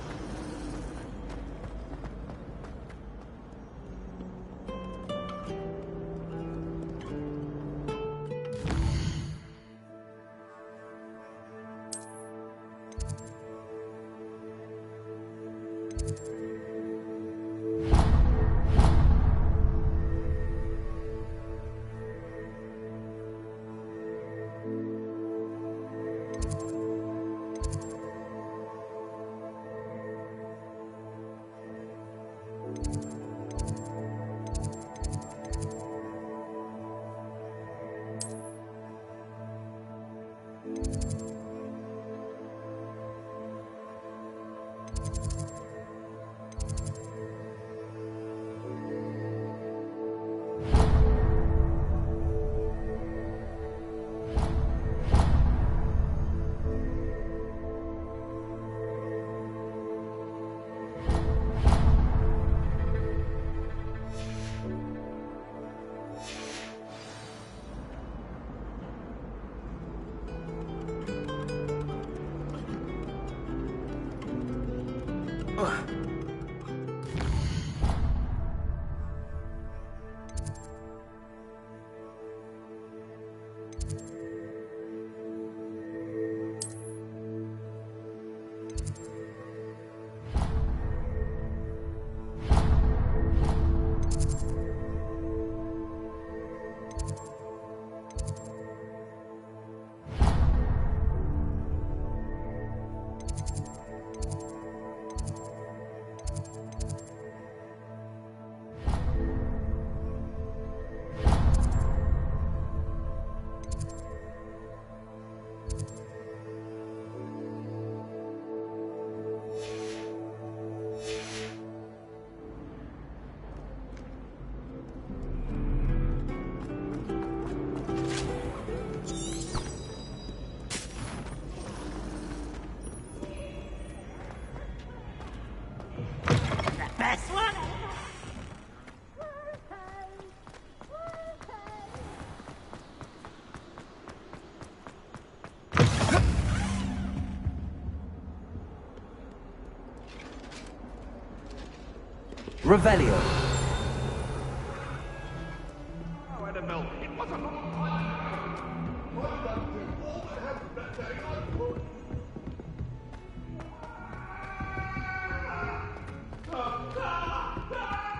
Revelio.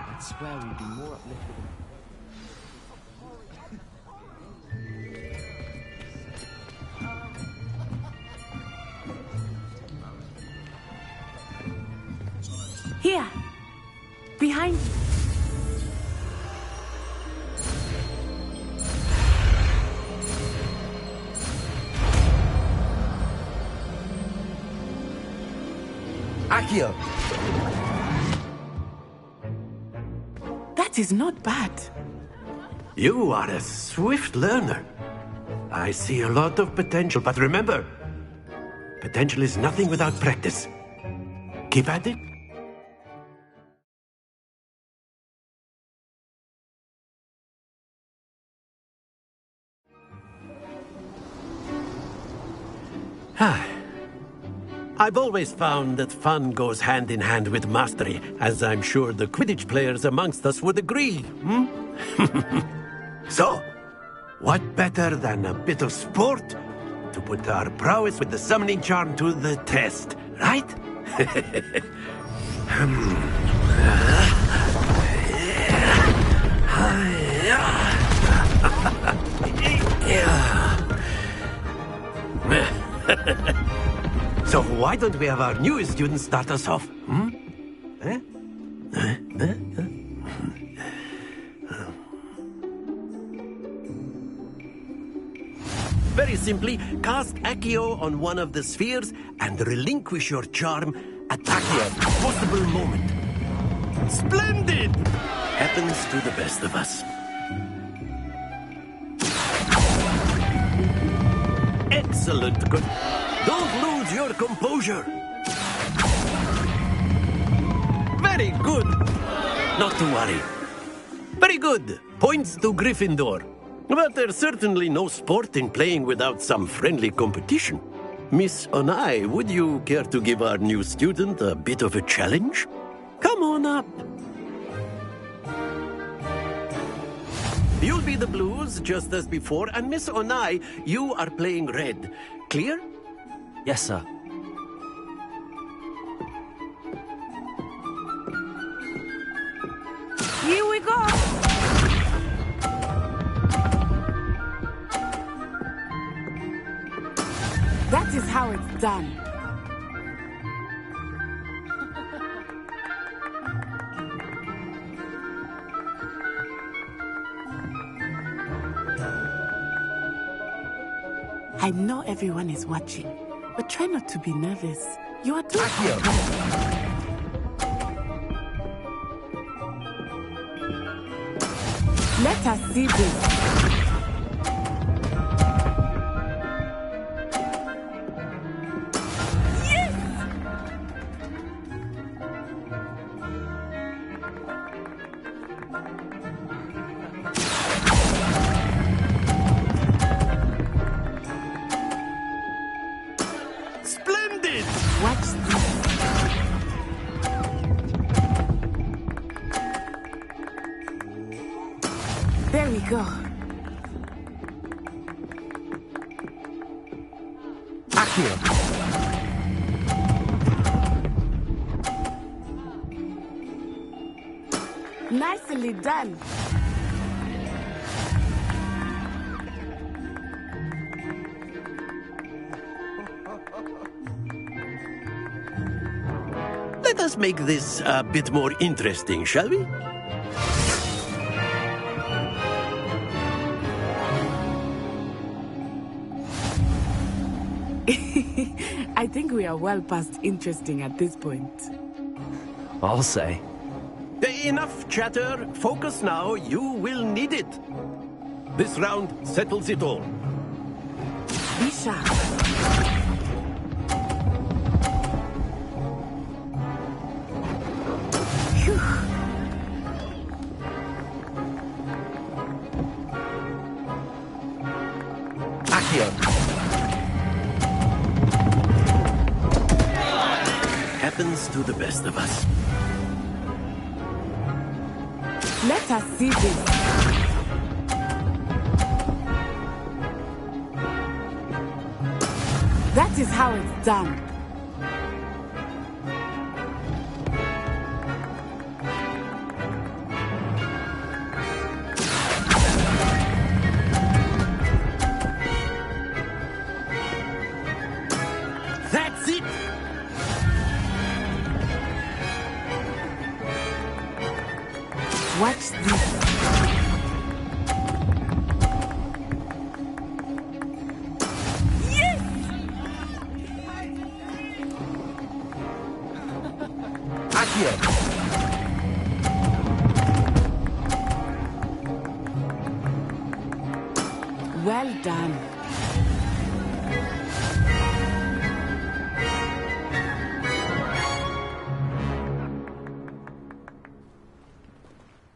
I swear we'd be more uplifted. Here. Behind you. Accio! That is not bad. You are a swift learner. I see a lot of potential, but remember, potential is nothing without practice. Keep at it. I've always found that fun goes hand in hand with mastery, as I'm sure the Quidditch players amongst us would agree, So, what better than a bit of sport to put our prowess with the summoning charm to the test, right? So why don't we have our newest student start us off? Very simply, cast Accio on one of the spheres and relinquish your charm at Accio's possible moment. Splendid! Happens to the best of us. Excellent. Good. Don't lose your composure. Very good. Not to worry. Very good. Points to Gryffindor. But there's certainly no sport in playing without some friendly competition. Miss Onai, would you care to give our new student a bit of a challenge? Come on up. You'll be the blues, just as before, and Miss Onai, you are playing red. Clear? Yes, sir. Here we go. That is how it's done. I know everyone is watching, but try not to be nervous. You are doing good. Let us see this. go. Accio. Nicely done. Let us make this a bit more interesting, shall we? I think we are well past interesting at this point. I'll say. Enough chatter. Focus now. You will need it. This round settles it all. Be sharp. Accio. Happens to the best of us. Let us see this. That is how it's done. That's it! Watch this. Yes! Accio. Well done.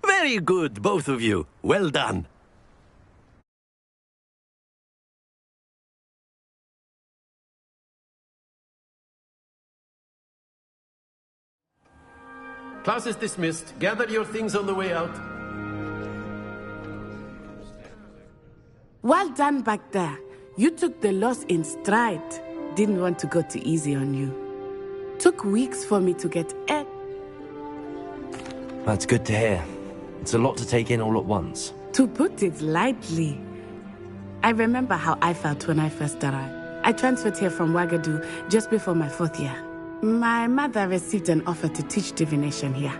Very good, both of you. Well done. Class is dismissed. Gather your things on the way out. Well done back there. You took the loss in stride. Didn't want to go too easy on you. Took weeks for me to get it. That's good to hear. It's a lot to take in all at once. To put it lightly. I remember how I felt when I first arrived. I transferred here from Ouagadougou just before my 4th year. My mother received an offer to teach divination here.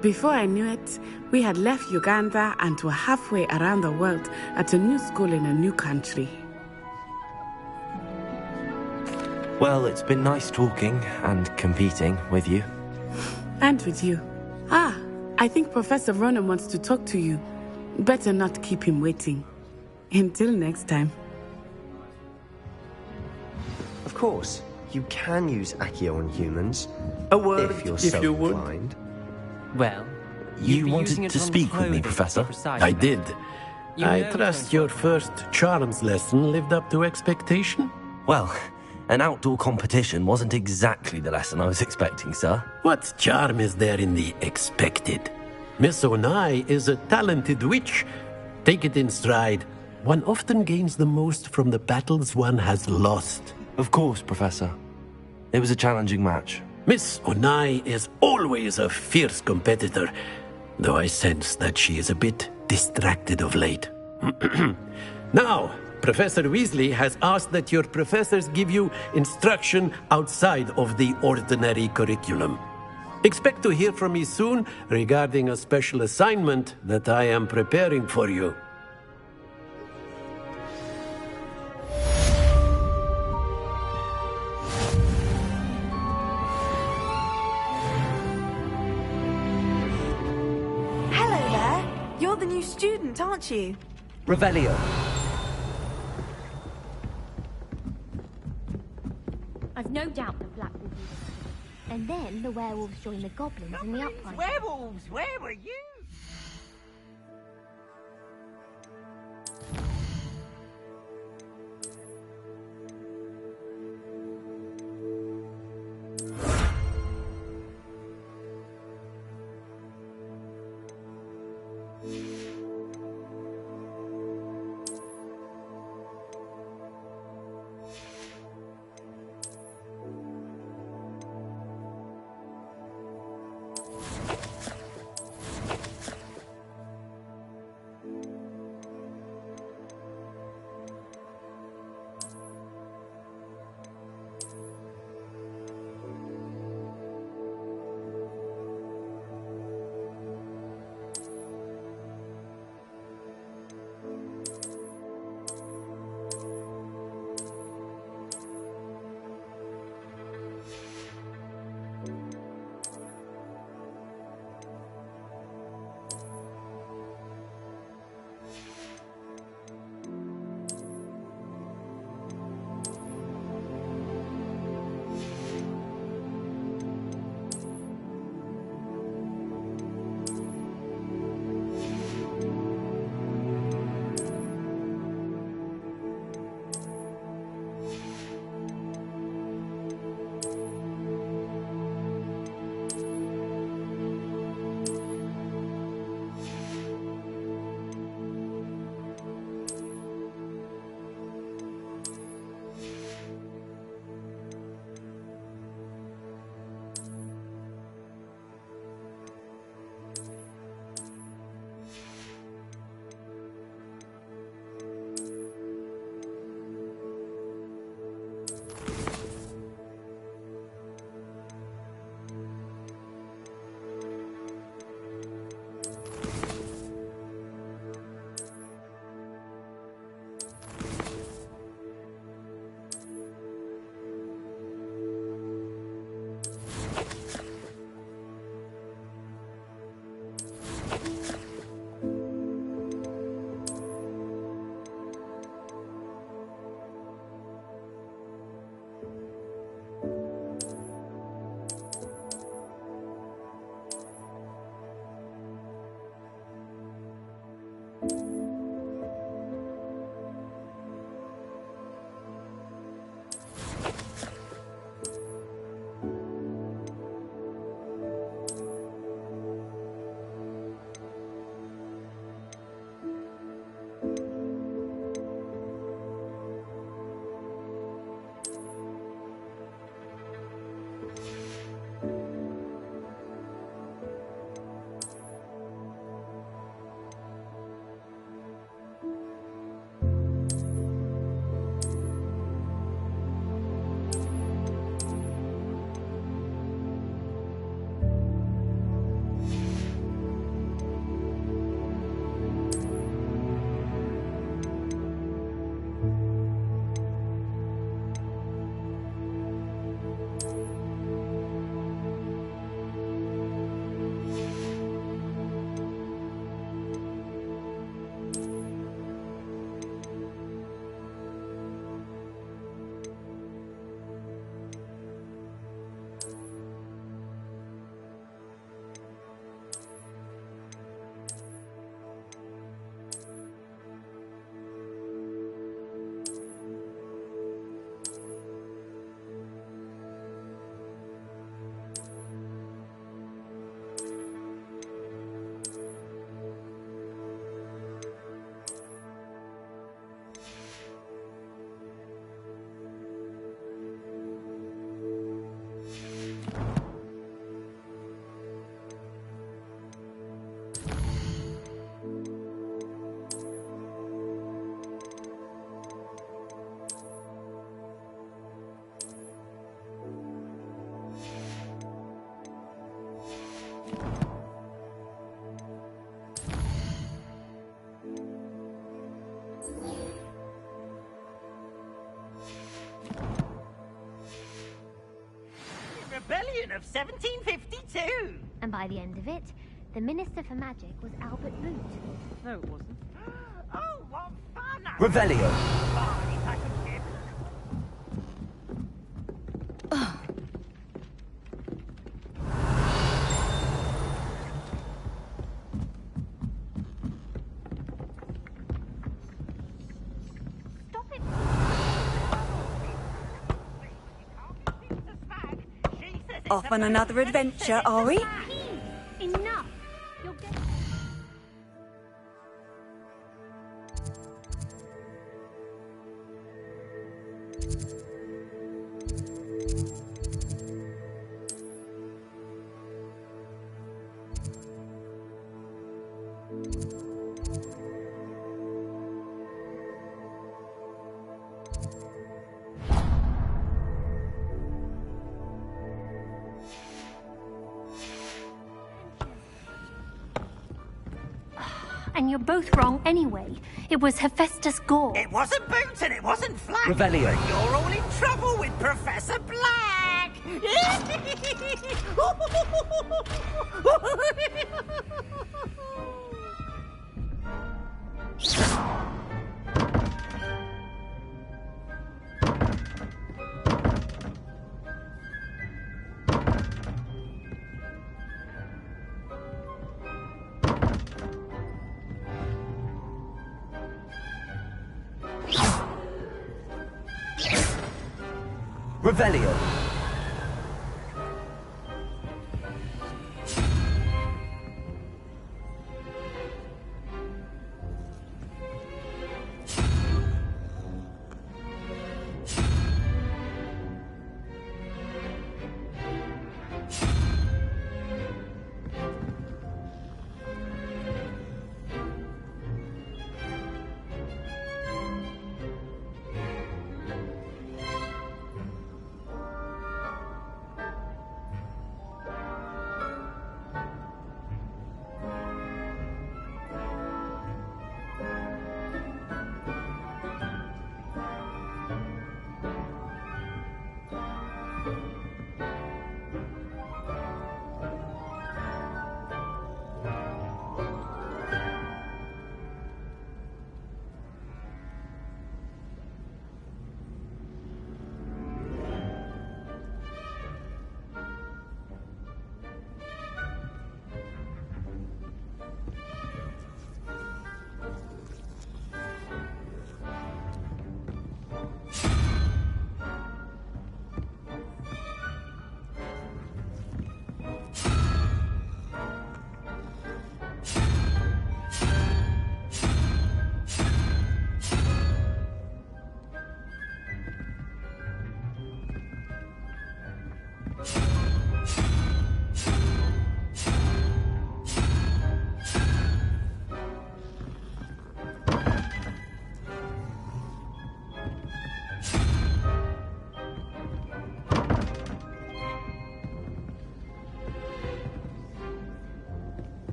Before I knew it, we had left Uganda and were halfway around the world at a new school in a new country. Well, it's been nice talking and competing with you. And with you. Ah, I think Professor Ronan wants to talk to you. Better not keep him waiting. Until next time. Of course, you can use Accio on humans. A word if you're if so you would. inclined. Well, You wanted to speak with me, Professor? I did. I trust your first charms lesson lived up to expectation. Well, an outdoor competition wasn't exactly the lesson I was expecting, sir. What charm is there in the expected? Miss Onai is a talented witch. Take it in stride. One often gains the most from the battles one has lost. Of course, Professor. It was a challenging match. Miss Onai is always a fierce competitor, though I sense that she is a bit distracted of late. Now, Professor Weasley has asked that your professors give you instruction outside of the ordinary curriculum. Expect to hear from me soon regarding a special assignment that I am preparing for you. Hello there. You're the new student, aren't you? Revelio. I've no doubt the black will be there. And then the werewolves join the goblins in the uprising. Werewolves, where were you? revolution of 1752. And by the end of it, the Minister for Magic was Albert Root. No, it wasn't. Oh, what fun! Revelio. Off on another adventure, are we? Enough! You'll get... And you're both wrong anyway. It was Hephaestus Gore. It wasn't Boots and it wasn't Flack. Revelio. You're all in trouble with Professor Black. Revelio.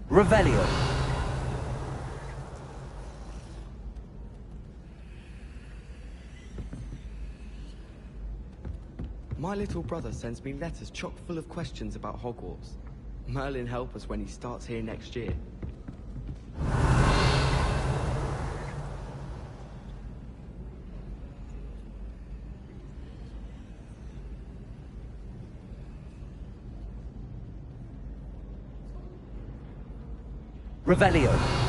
Revelio. My little brother sends me letters chock full of questions about Hogwarts. Merlin help us when he starts here next year. Revelio.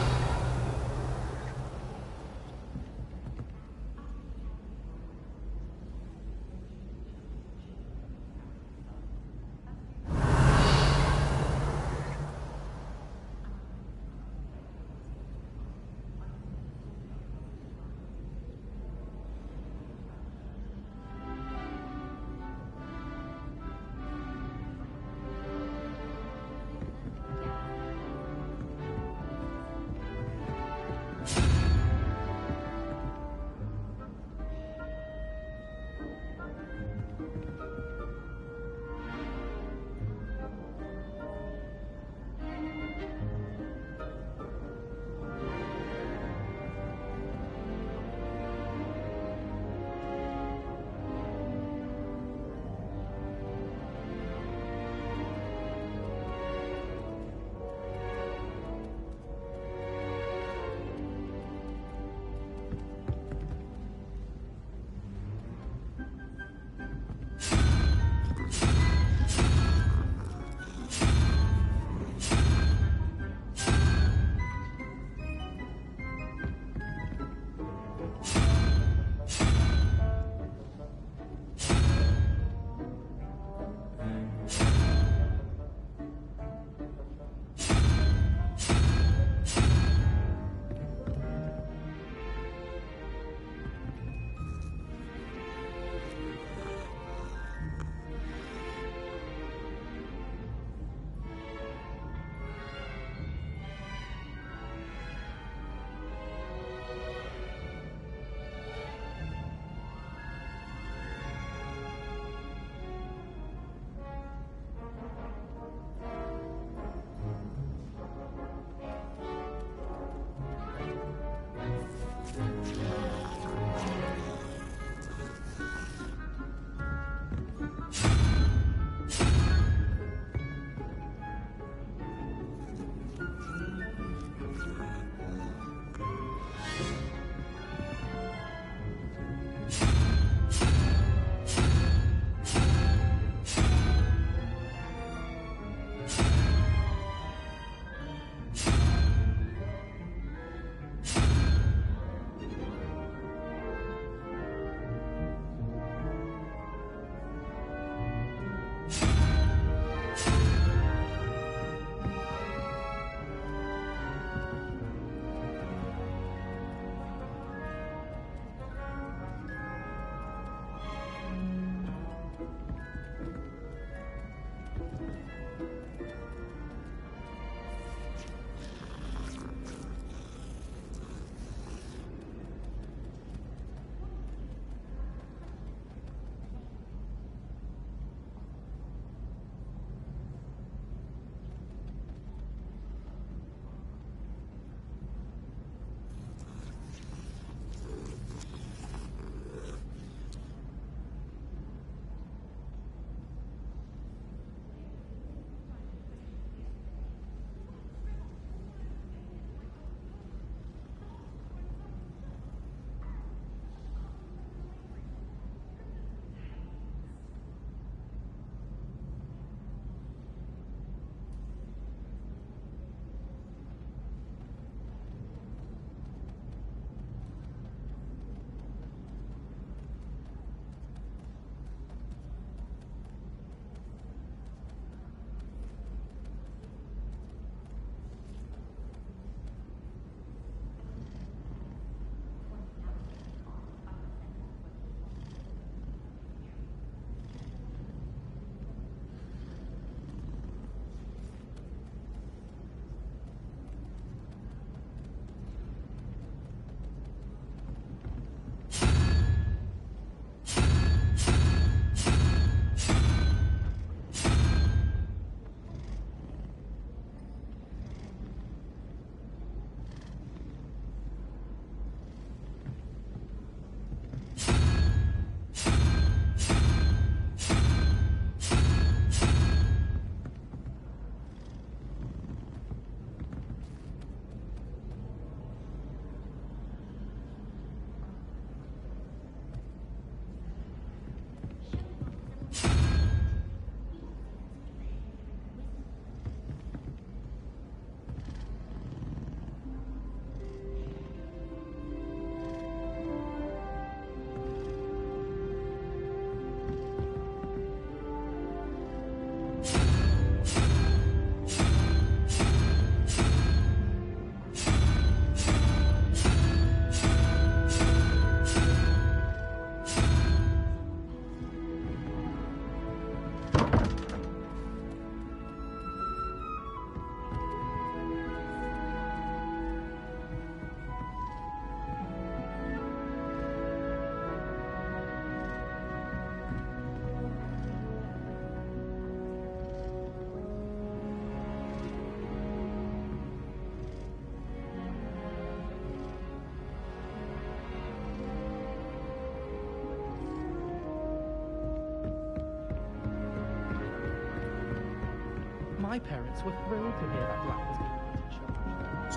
my parents were thrilled to hear that Black was being put in charge.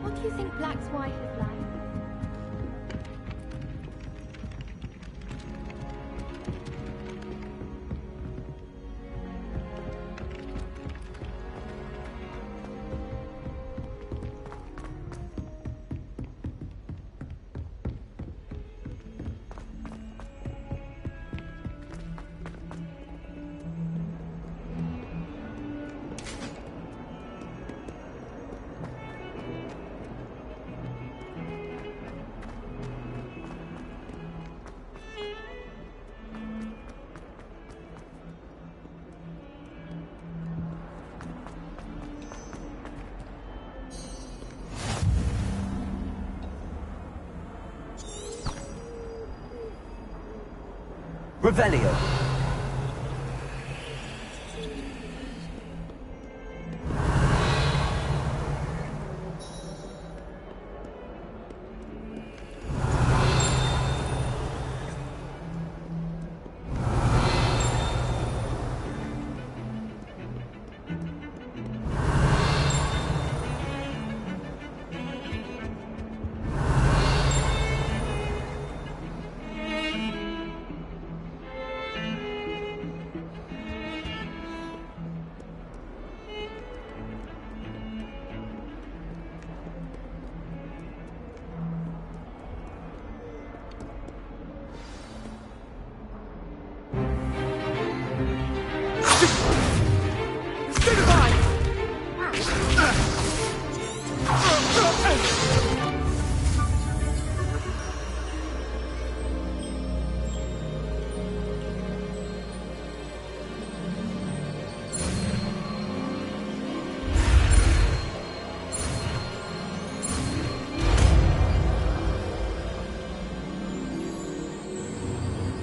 What do you think Black's wife is like? Revelio.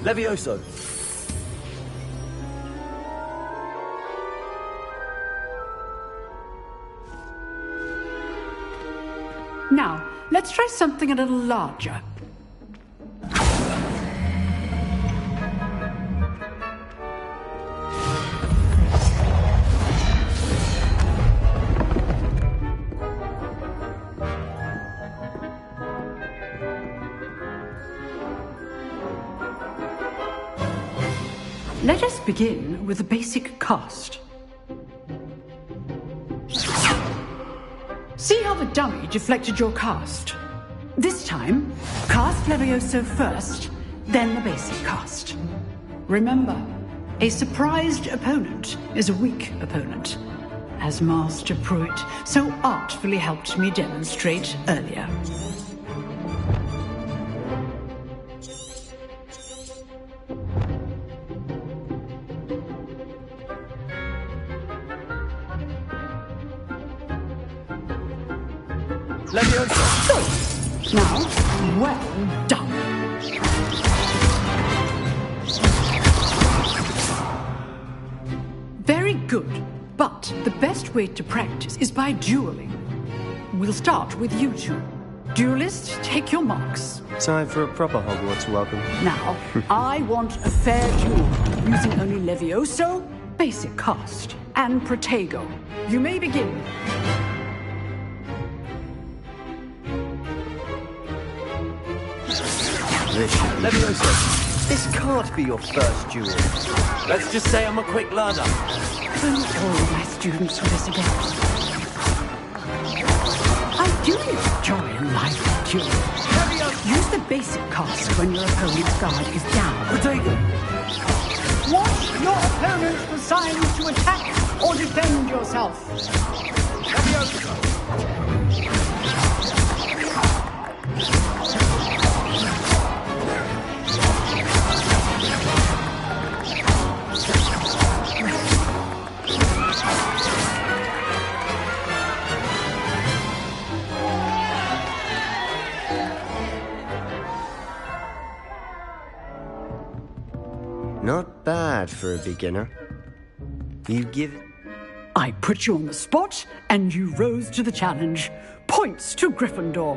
Levioso. Now, let's try something a little larger. Let us begin with a basic cast. See how the dummy deflected your cast? This time, cast Levioso first, then the basic cast. Remember, a surprised opponent is a weak opponent, as Master Pruitt so artfully helped me demonstrate earlier. Levioso. Now, well done. Very good, but the best way to practice is by dueling. We'll start with you two. Duelists, take your marks. Time for a proper Hogwarts welcome. Now, I want a fair duel, using only Levioso, basic cast, and Protego. You may begin. Levioso, this can't be your first duel. Let's just say I'm a quick learner. Don't all my students for this again. I do enjoy a lively duel. Use the basic cast when your opponent's guard is down. Protego. Watch your opponent for signs to attack or defend yourself. Not bad for a beginner. You give it... I put you on the spot, and you rose to the challenge. Points to Gryffindor.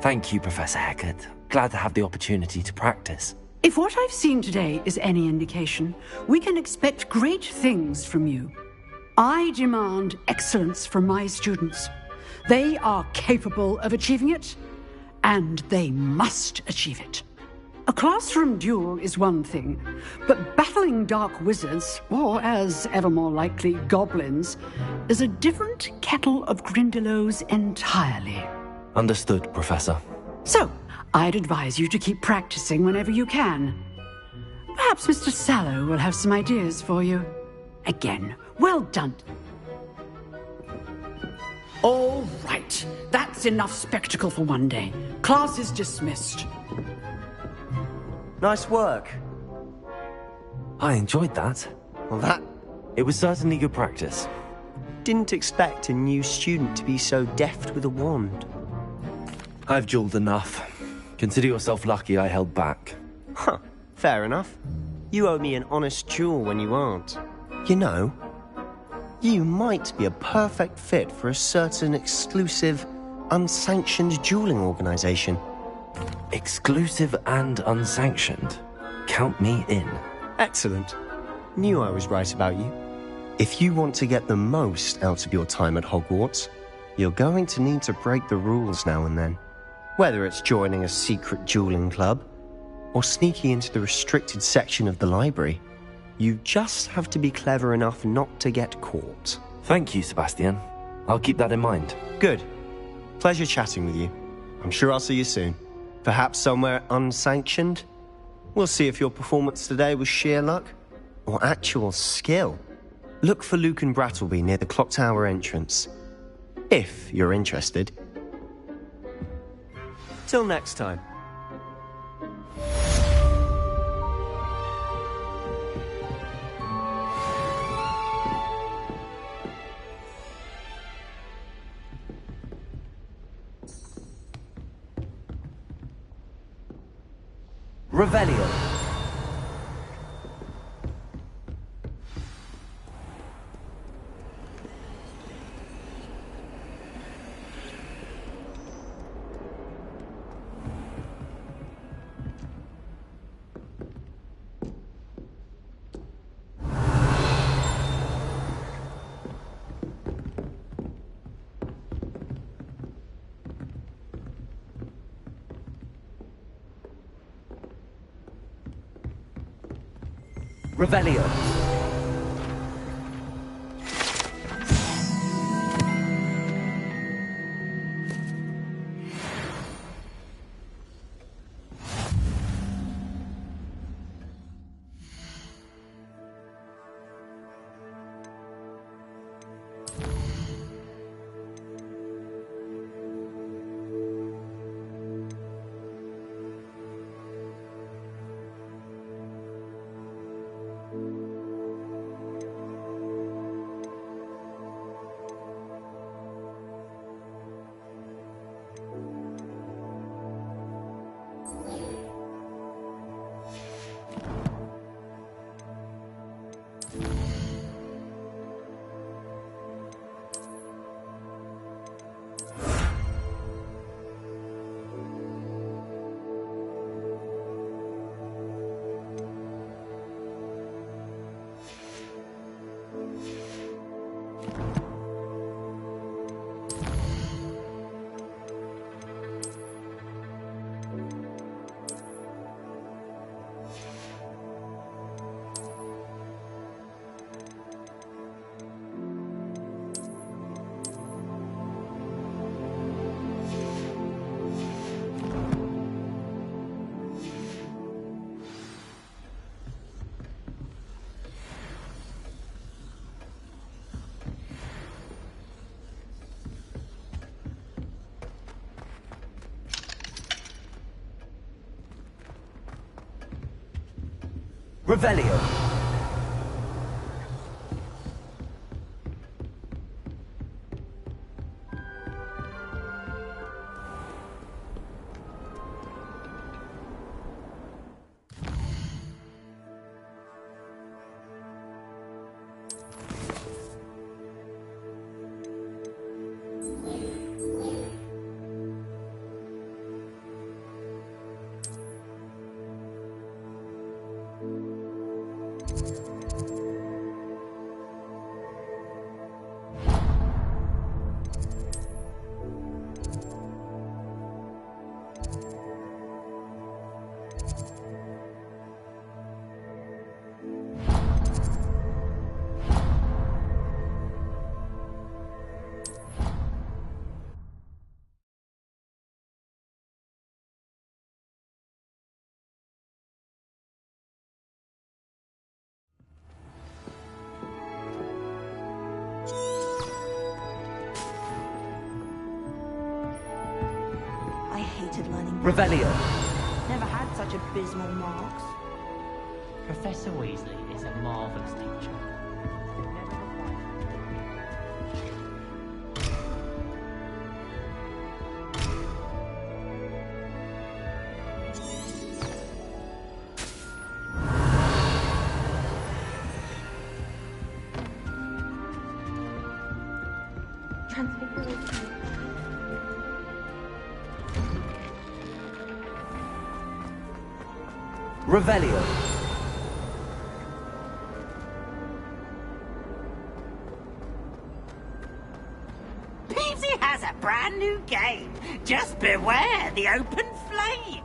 Thank you, Professor Hecat. Glad to have the opportunity to practice. If what I've seen today is any indication, we can expect great things from you. I demand excellence from my students. They are capable of achieving it, and they must achieve it. A classroom duel is one thing, but battling dark wizards, or as ever more likely, goblins, is a different kettle of Grindylows entirely. Understood, Professor. So, I'd advise you to keep practicing whenever you can. Perhaps Mr. Sallow will have some ideas for you. Again, well done. All right, that's enough spectacle for one day. Class is dismissed. Nice work. I enjoyed that. Well, It was certainly good practice. Didn't expect a new student to be so deft with a wand. I've dueled enough. Consider yourself lucky I held back. Huh, fair enough. You owe me an honest duel when you aren't. You know, you might be a perfect fit for a certain exclusive, unsanctioned dueling organization. Exclusive and unsanctioned? Count me in. Excellent. Knew I was right about you. If you want to get the most out of your time at Hogwarts, you're going to need to break the rules now and then. Whether it's joining a secret dueling club, or sneaking into the restricted section of the library, you just have to be clever enough not to get caught. Thank you, Sebastian. I'll keep that in mind. Good. Pleasure chatting with you. I'm sure I'll see you soon. Perhaps somewhere unsanctioned? We'll see if your performance today was sheer luck or actual skill. Look for Luke and Brattleby near the clock tower entrance. If you're interested. Till next time. Revelio. Revelio. Revelio. hated learning. Revelio. Never had such abysmal marks. Professor Weasley is a marvellous teacher. Revelio. Peavesy has a brand new game. Just beware the open flame.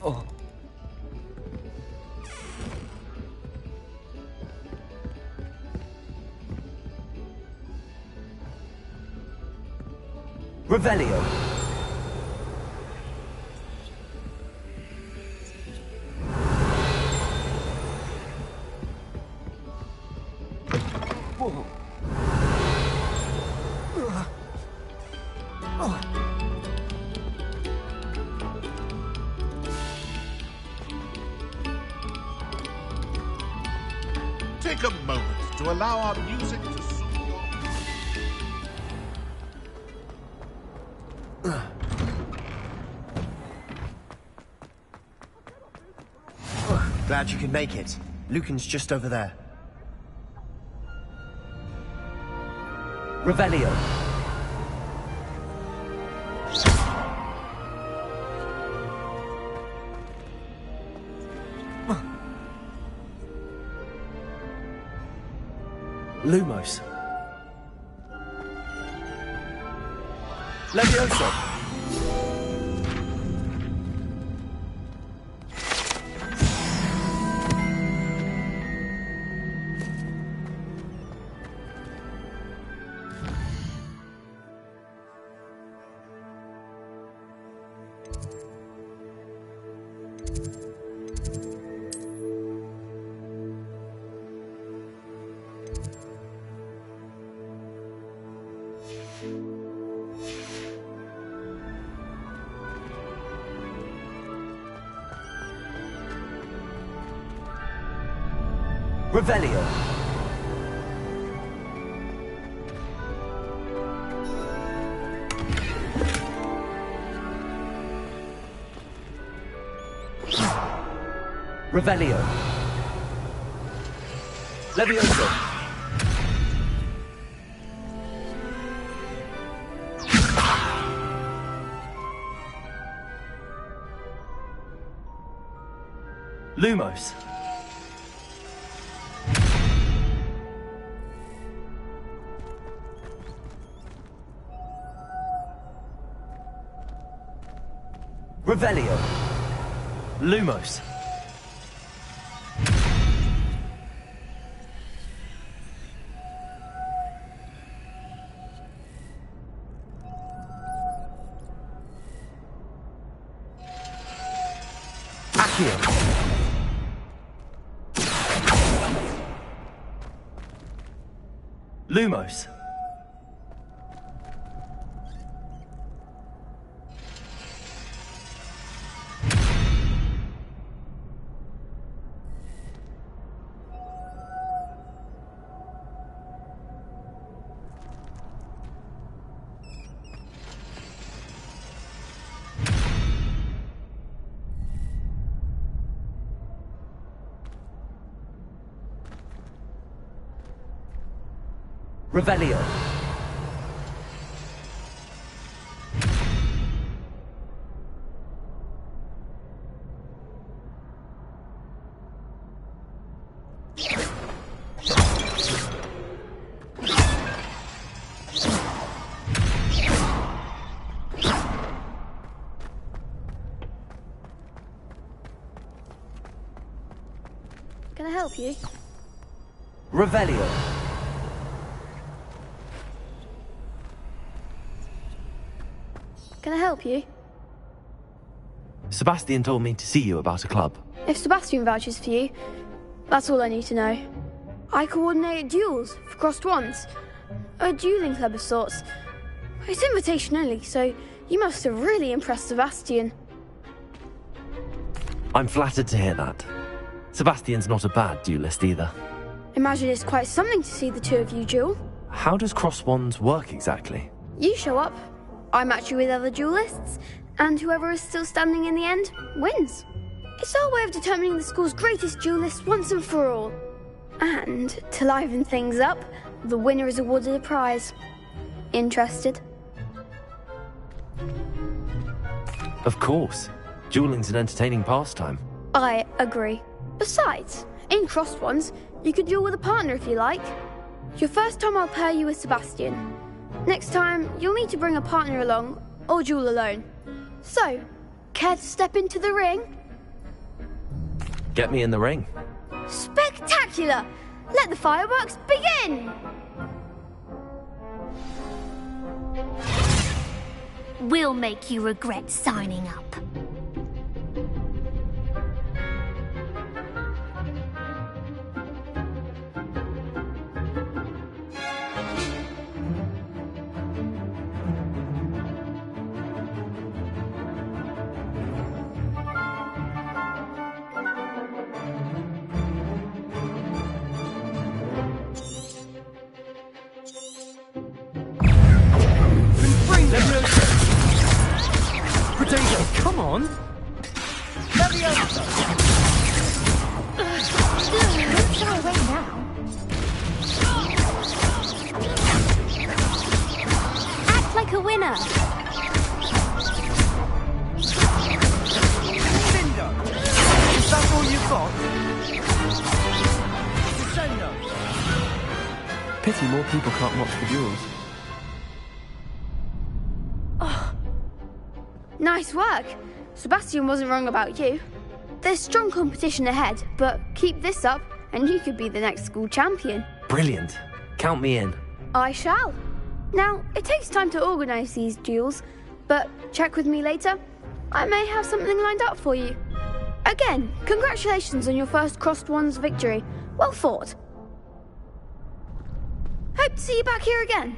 Oh. Revelio. Whoa. Take a moment to allow our music to soothe your... Glad you could make it. Lucan's just over there. Revelio. Lumos. Levioso. Revelio. Revelio. Levioso. Lumos. Revelio. Lumos. Accio. Lumos. Revelio. Can I help you? Revelio. Can I help you? Sebastian told me to see you about a club. If Sebastian vouches for you, that's all I need to know. I coordinate duels for crossed wands. A dueling club of sorts. It's invitation only, so you must have really impressed Sebastian. I'm flattered to hear that. Sebastian's not a bad duelist either. Imagine it's quite something to see the two of you duel. How does cross wands work exactly? You show up, I match you with other duelists, and whoever is still standing in the end wins. It's our way of determining the school's greatest duelist once and for all. And to liven things up, the winner is awarded a prize. Interested? Of course. Dueling's an entertaining pastime. I agree. Besides, in crossed ones, you could duel with a partner if you like. Your first time I'll pair you with Sebastian. Next time, you'll need to bring a partner along, or duel alone. So, care to step into the ring? Get me in the ring. Spectacular! Let the fireworks begin! We'll make you regret signing up. Come on! Don't shy away now. Act like a winner. Linda! Is that all you've got? It's a shame though. Pity more people can't watch the duels. Nice work. Sebastian wasn't wrong about you. There's strong competition ahead, but keep this up and you could be the next school champion. Brilliant. Count me in. I shall. Now, it takes time to organise these duels, but check with me later. I may have something lined up for you. Again, congratulations on your first crossed wands victory. Well fought. Hope to see you back here again.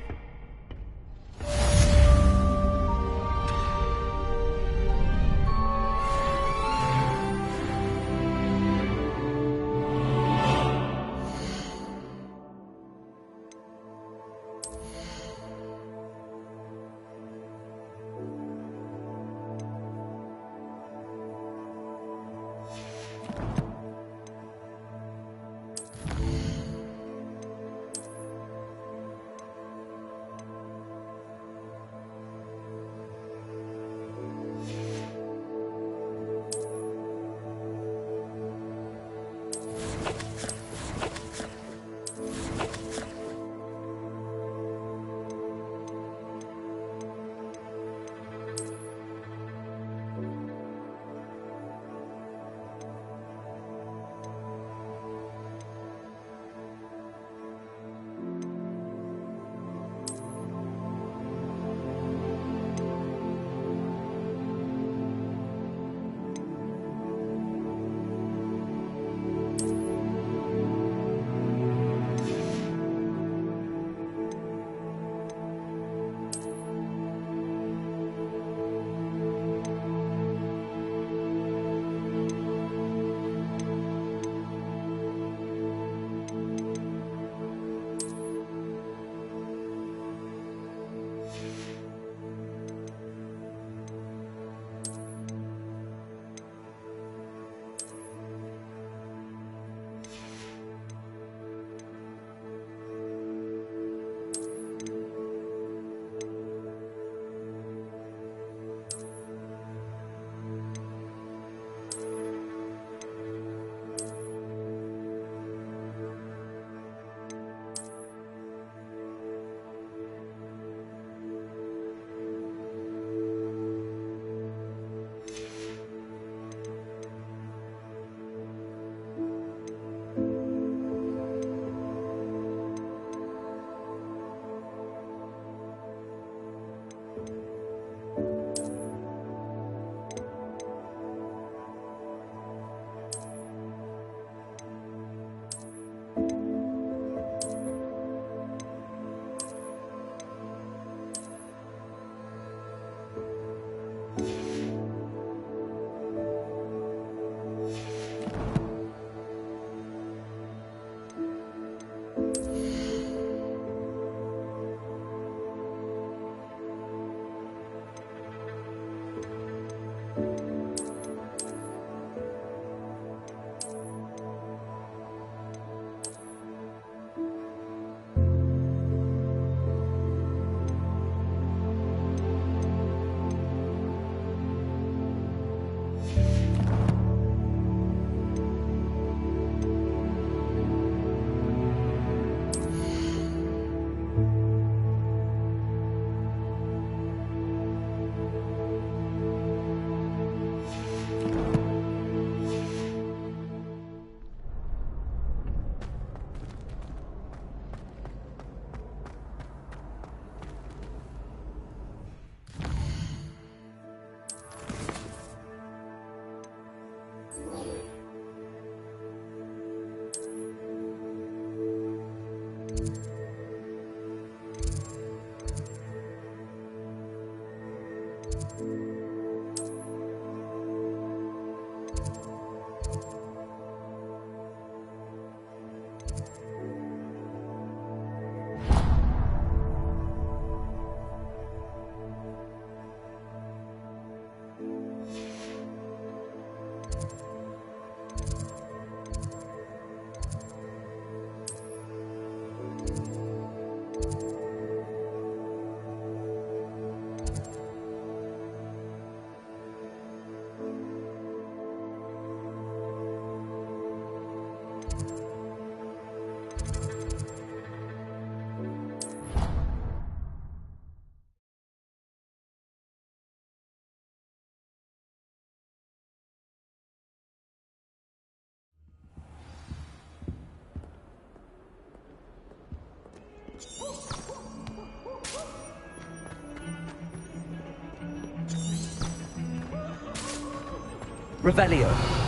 Revelio.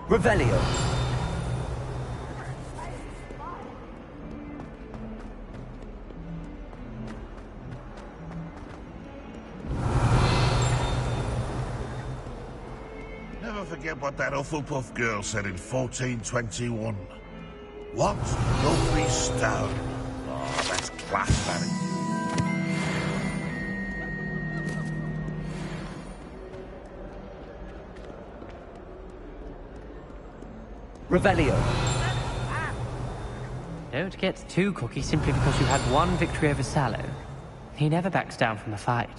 Revelio. Never forget what that Hufflepuff girl said in 1421. What? No free stone. Oh, that's class, that is. Revelio. Don't get too cocky simply because you had one victory over Sallow. He never backs down from a fight.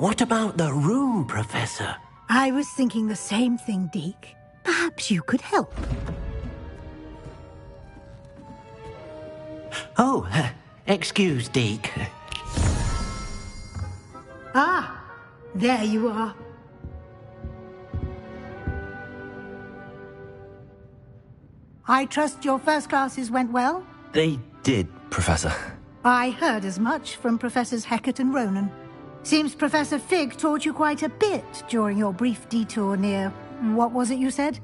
What about the room, Professor? I was thinking the same thing, Deke. Perhaps you could help. Oh, excuse, Deke. Ah, there you are. I trust your first classes went well? They did, Professor. I heard as much from Professors Hecat and Ronan. Seems Professor Fig taught you quite a bit during your brief detour near... what was it you said?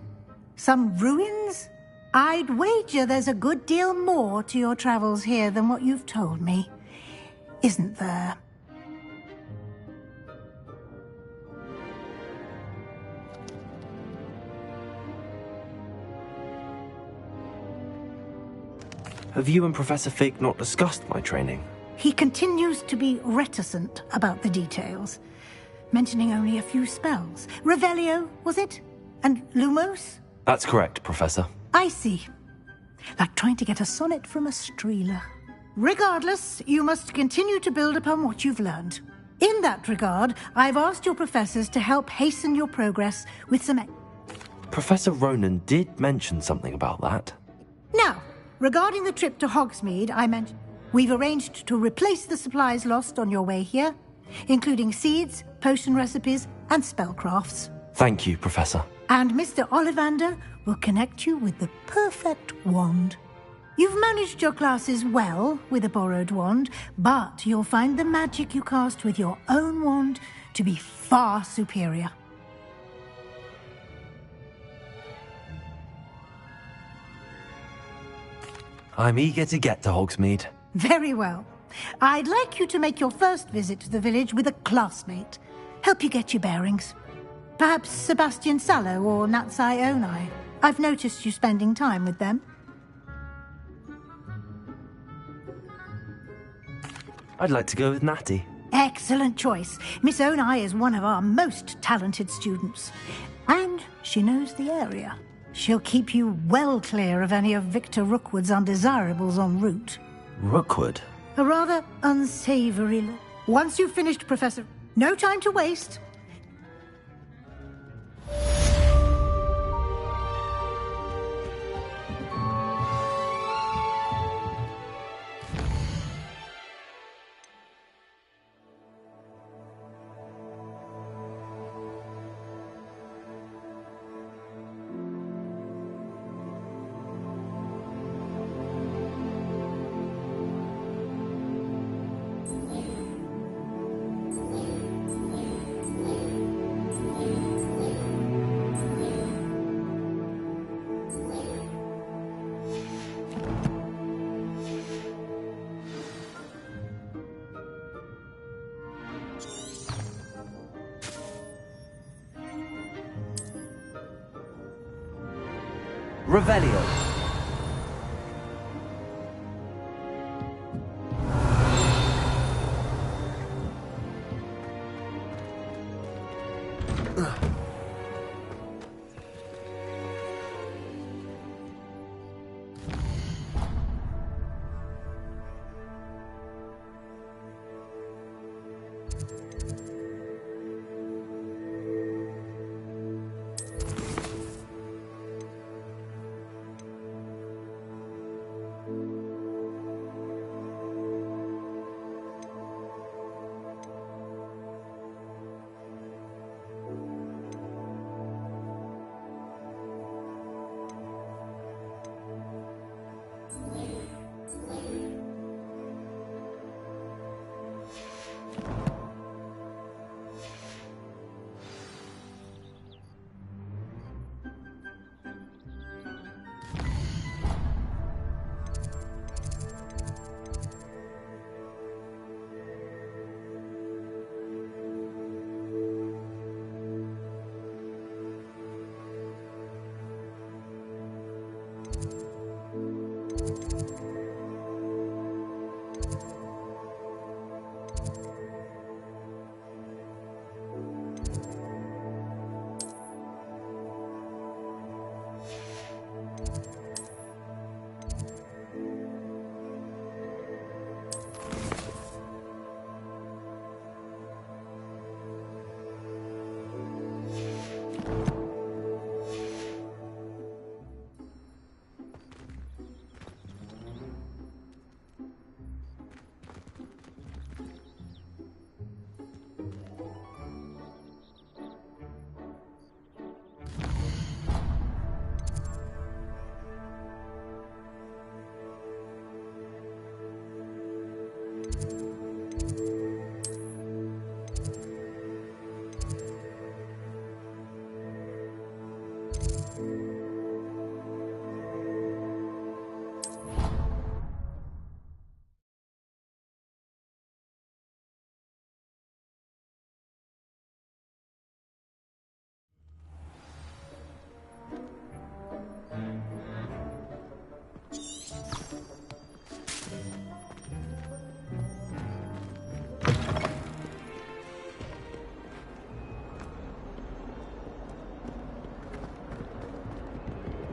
Some ruins? I'd wager there's a good deal more to your travels here than what you've told me. Isn't there? Have you and Professor Fig not discussed my training? He continues to be reticent about the details, mentioning only a few spells. Revelio, was it? And Lumos? That's correct, Professor. I see. Like trying to get a sonnet from a streeler. Regardless, you must continue to build upon what you've learned. In that regard, I've asked your professors to help hasten your progress with some... Professor Ronan did mention something about that. Now, regarding the trip to Hogsmeade, I mentioned... We've arranged to replace the supplies lost on your way here, including seeds, potion recipes, and spellcrafts. Thank you, Professor. And Mr. Ollivander will connect you with the perfect wand. You've managed your classes well with a borrowed wand, but you'll find the magic you cast with your own wand to be far superior. I'm eager to get to Hogsmeade. Very well. I'd like you to make your first visit to the village with a classmate. Help you get your bearings. Perhaps Sebastian Sallow or Natsai Onai. I've noticed you spending time with them. I'd like to go with Natty. Excellent choice. Miss Onai is one of our most talented students. And she knows the area. She'll keep you well clear of any of Victor Rookwood's undesirables en route. Rookwood? A rather unsavory look. Once you've finished, Professor... No time to waste. Revelio.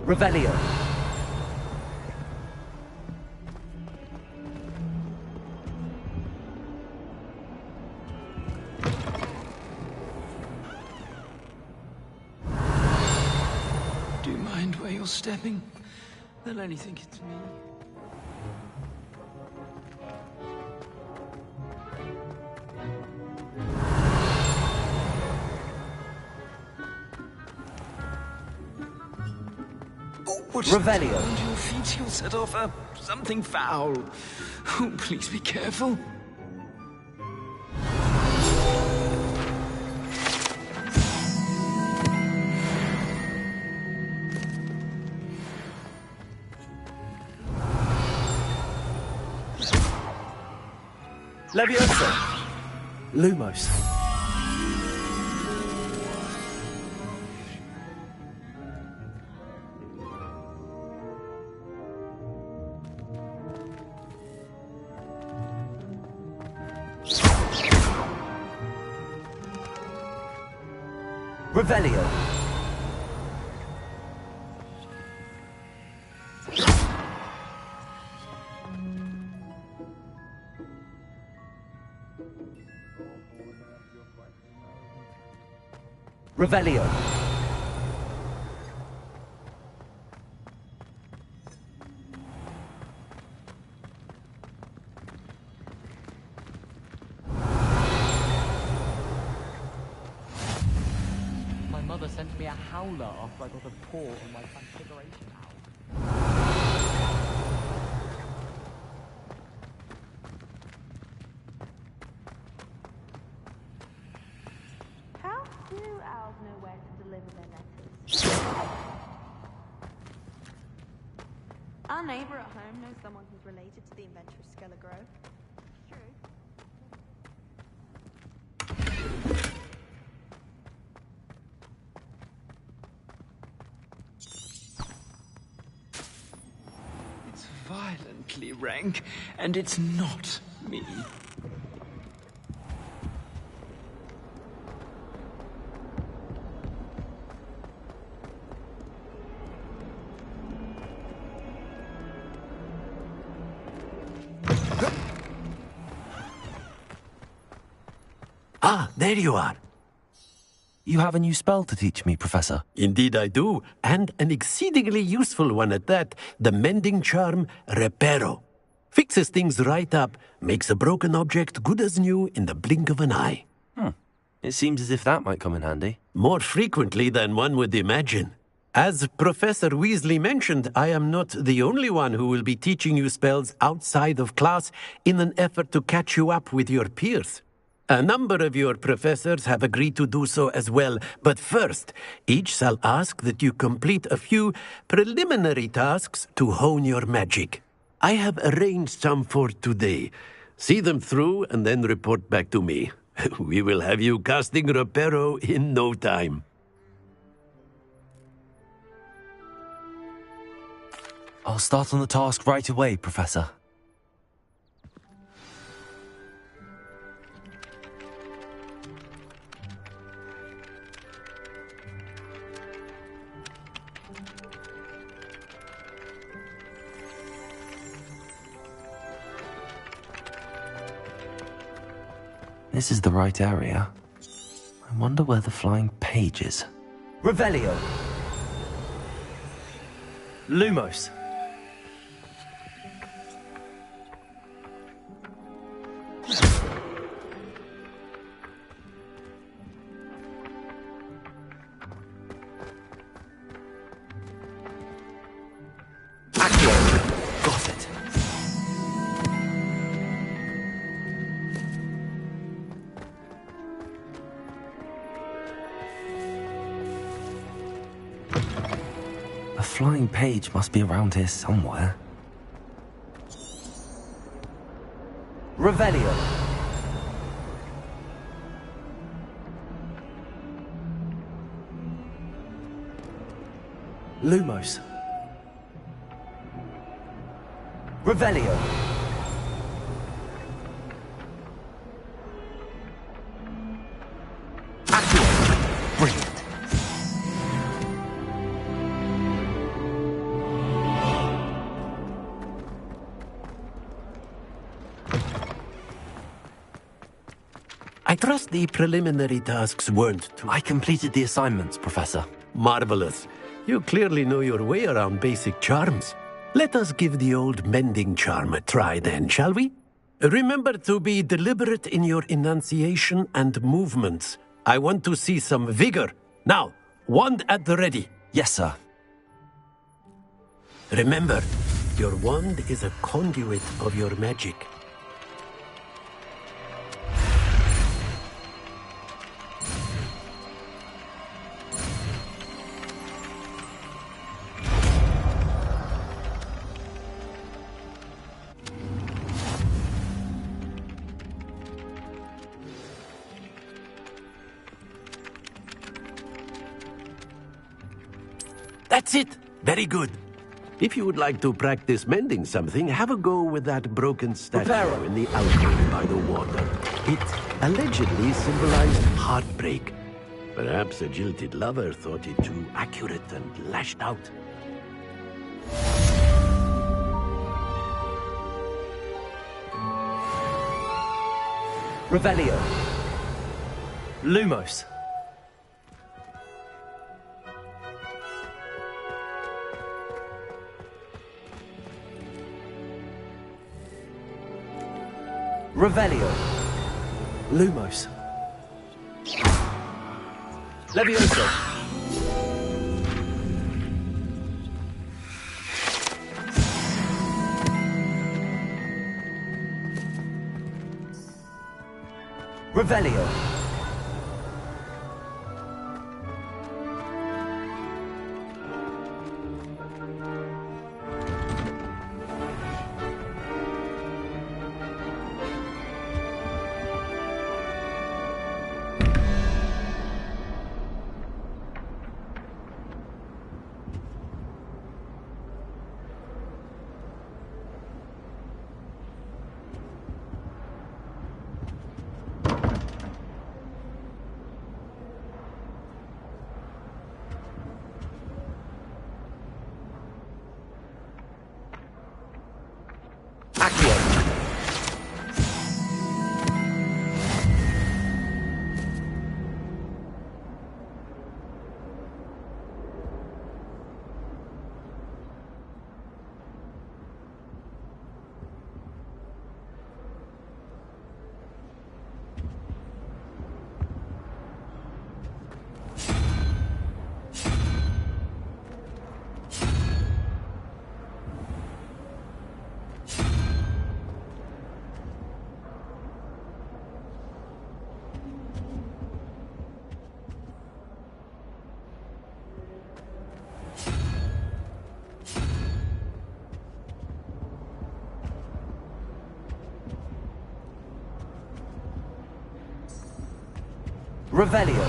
Revelio. Do you mind where you're stepping? They'll only think it's me. Revelio. Your feet, you'll set off something foul. Oh, please be careful. Leviosa. Lumos. Revelio. Revelio. My mother sent me a howler after I got a paw on my configuration owl. How do owls know where to deliver their letters? Our neighbor at home knows someone who's related to the inventor of Skelegro. True. horrifically rank, and it's not me. Ah, there you are. You have a new spell to teach me, Professor. Indeed I do, and an exceedingly useful one at that. The mending charm, Reparo. Fixes things right up, makes a broken object good as new in the blink of an eye. It seems as if that might come in handy. More frequently than one would imagine. As Professor Weasley mentioned, I am not the only one who will be teaching you spells outside of class in an effort to catch you up with your peers. A number of your professors have agreed to do so as well, but first, each shall ask that you complete a few preliminary tasks to hone your magic. I have arranged some for today. See them through and then report back to me. We will have you casting Reparo in no time. I'll start on the task right away, Professor. This is the right area. I wonder where the flying page is. Revelio! Lumos! Got it. A flying page must be around here somewhere. Revelio. Lumos. Revelio. Accio. Brilliant. I trust the preliminary tasks weren't too... I completed the assignments, Professor. Marvelous. You clearly know your way around basic charms. Let us give the old mending charm a try then, shall we? Remember to be deliberate in your enunciation and movements. I want to see some vigor. Now, wand at the ready. Yes, sir. Remember, your wand is a conduit of your magic. That's it! Very good. If you would like to practice mending something, have a go with that broken statue in the alcove by the water. It allegedly symbolized heartbreak. Perhaps a jilted lover thought it too accurate and lashed out. Revelio. Lumos. Revelio. Lumos. Levioso. Revelio. Revelio.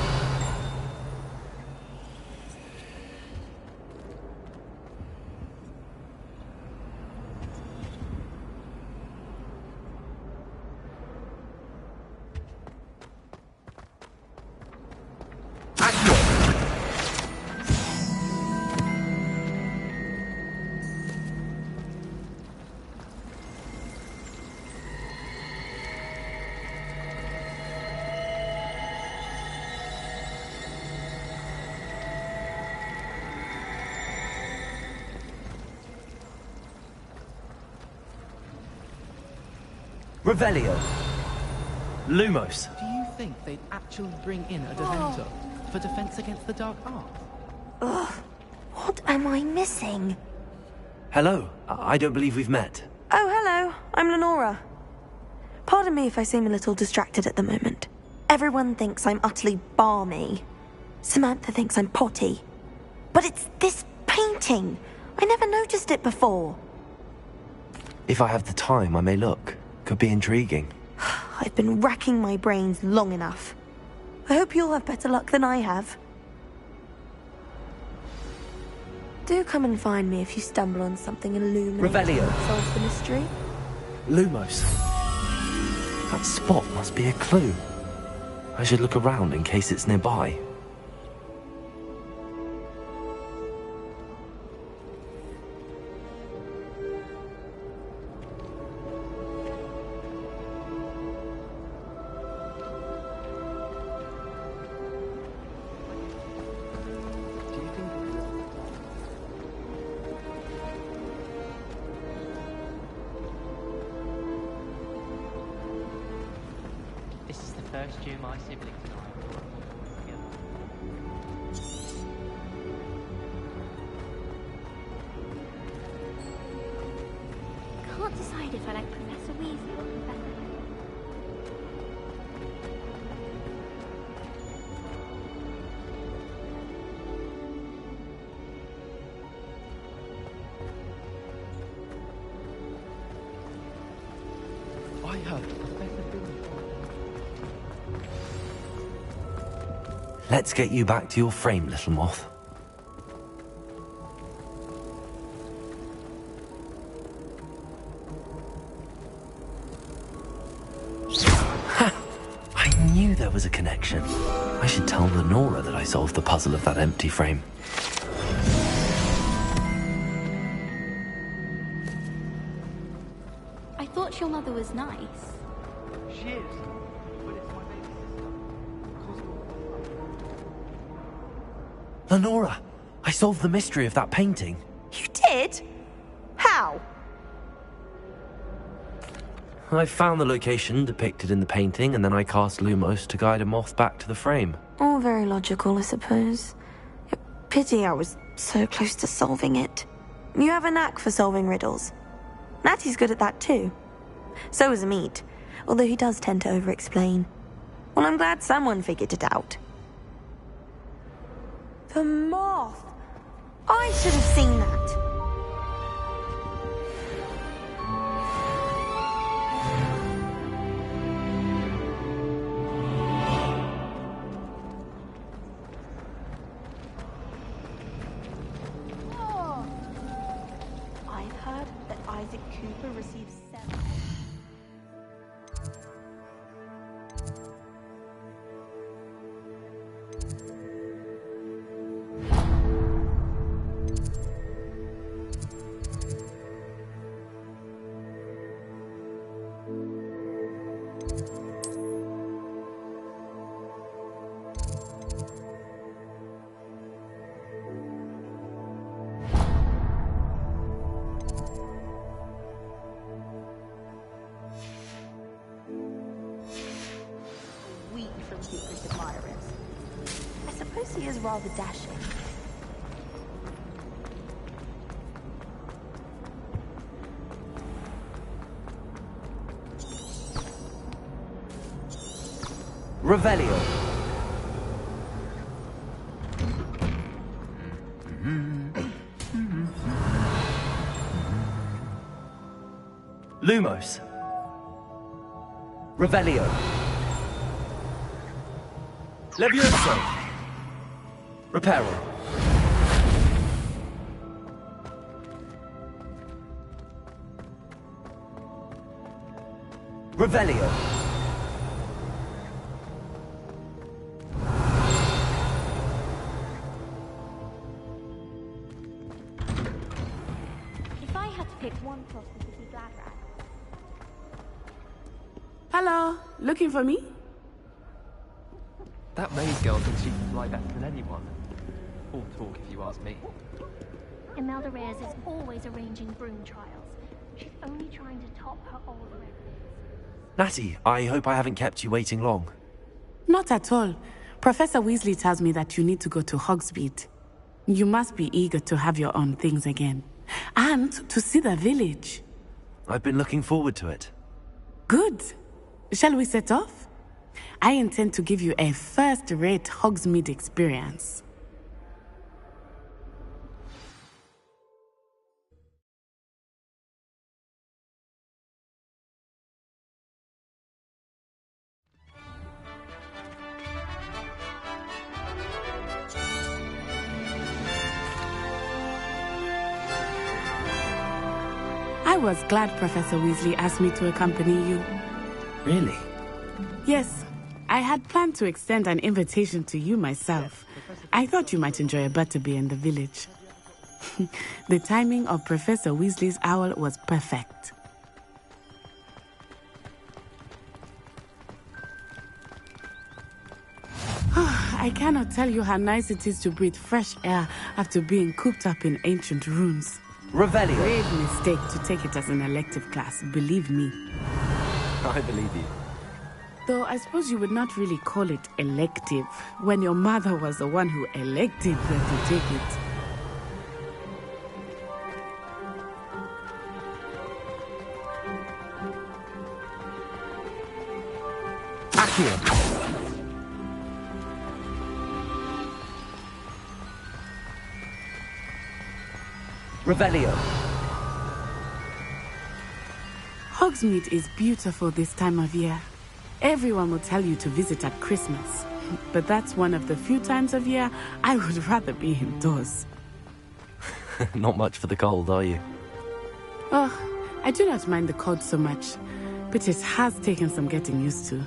Revelio. Lumos. Do you think they'd actually bring in a Deventer for defense against the Dark Arts? Ugh. What am I missing? Hello. I don't believe we've met. Oh, hello. I'm Lenora. Pardon me if I seem a little distracted at the moment. Everyone thinks I'm utterly balmy. Samantha thinks I'm potty. But it's this painting. I never noticed it before. If I have the time, I may look. Could be intriguing. I've been racking my brains long enough. I hope you'll have better luck than I have. Do come and find me if you stumble on something illuminating Revelio. that solves the mystery. Lumos. That spot must be a clue. I should look around in case it's nearby. This is the first year my siblings and I have worked together. Can't decide if I like Professor Weasley or Professor... I heard Professor Bill. Let's get you back to your frame, little moth. Ha! I knew there was a connection. I should tell Lenora that I solved the puzzle of that empty frame. I thought your mother was nice. She is, but it's my baby sister. Lenora, I solved the mystery of that painting. You did? How? I found the location depicted in the painting, and then I cast Lumos to guide a moth back to the frame. All very logical, I suppose. Pity I was so close to solving it. You have a knack for solving riddles. Natty's good at that too. So is Amit, although he does tend to over-explain. Well, I'm glad someone figured it out. The moth! I should have seen that. I've heard that Isaac Cooper received 7... weak from secret admirers. I suppose he is rather dashing. Revelio. Lumos. Revelio. Levioso! Reparo. Revelio. If I had to pick one process, it'd be glad rag. Hello, looking for me? That maid girl thinks she can fly better than anyone. All talk, if you ask me. Imelda Reyes is always arranging broom trials. She's only trying to top her old records. Natty, I hope I haven't kept you waiting long. Not at all. Professor Weasley tells me that you need to go to Hogsmeade. You must be eager to have your own things again. And to see the village. I've been looking forward to it. Good. Shall we set off? I intend to give you a first-rate Hogsmeade experience. I was glad Professor Weasley asked me to accompany you. Really? Yes. I had planned to extend an invitation to you myself. I thought you might enjoy a butterbeer in the village. The timing of Professor Weasley's owl was perfect. I cannot tell you how nice it is to breathe fresh air after being cooped up in ancient ruins. Revelio. Grave mistake to take it as an elective class, believe me. I believe you. Though I suppose you would not really call it elective, when your mother was the one who elected her to take it. Accio. Revelio. Hogsmeade is beautiful this time of year. Everyone will tell you to visit at Christmas. But that's one of the few times of year I would rather be indoors. Not much for the cold, are you? Oh, I do not mind the cold so much. But it has taken some getting used to.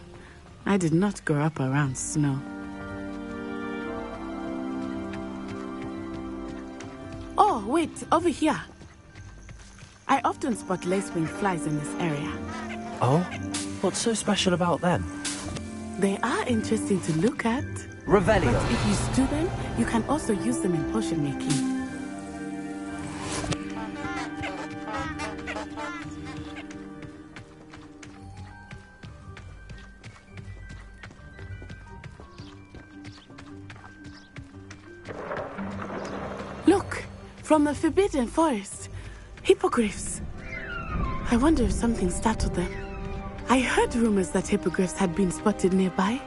I did not grow up around snow. Oh, wait, over here. I often spot lacewing flies in this area. Oh? What's so special about them? They are interesting to look at. Revelio. But if you stew them, you can also use them in potion making. Look! From the Forbidden Forest. Hippogriffs. I wonder if something startled them. I heard rumors that hippogriffs had been spotted nearby.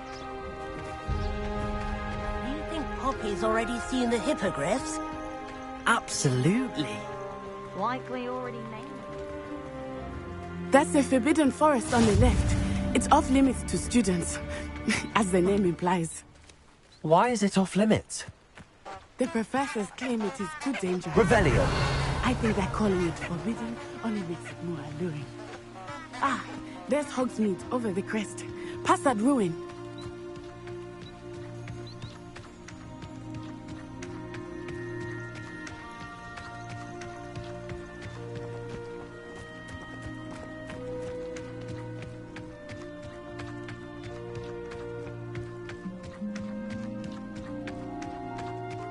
You think Poppy's already seen the hippogriffs? Absolutely. Like we already named it. That's the Forbidden Forest on the left. It's off limits to students, as the name implies. Why is it off limits? The professors claim it is too dangerous. Revelio. I think that calling it forbidden only makes it more alluring. Ah, there's Hogsmeade over the crest. Past that ruin.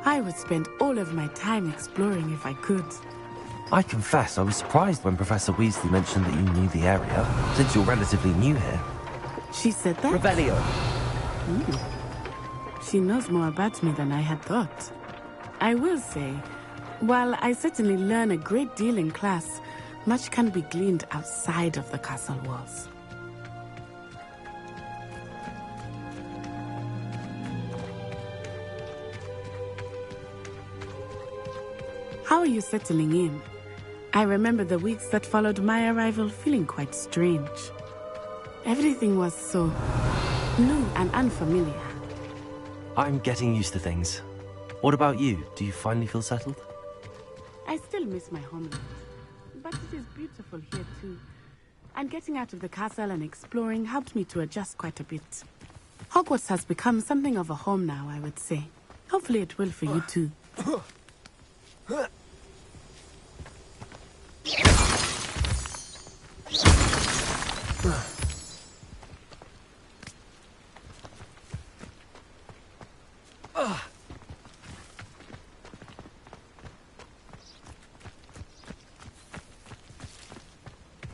I would spend all of my time exploring if I could. I confess, I was surprised when Professor Weasley mentioned that you knew the area, since you're relatively new here. She said that? Revelio. She knows more about me than I had thought. I will say, while I certainly learn a great deal in class, much can be gleaned outside of the castle walls. How are you settling in? I remember the weeks that followed my arrival feeling quite strange. Everything was so new and unfamiliar. I'm getting used to things. What about you? Do you finally feel settled? I still miss my homeland, but it is beautiful here too. And getting out of the castle and exploring helped me to adjust quite a bit. Hogwarts has become something of a home now, I would say. Hopefully it will for you too.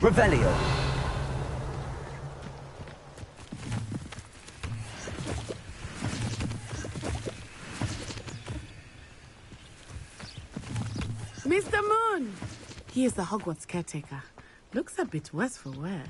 Revelio. Mr. Moon! He is the Hogwarts caretaker. Looks a bit worse for wear.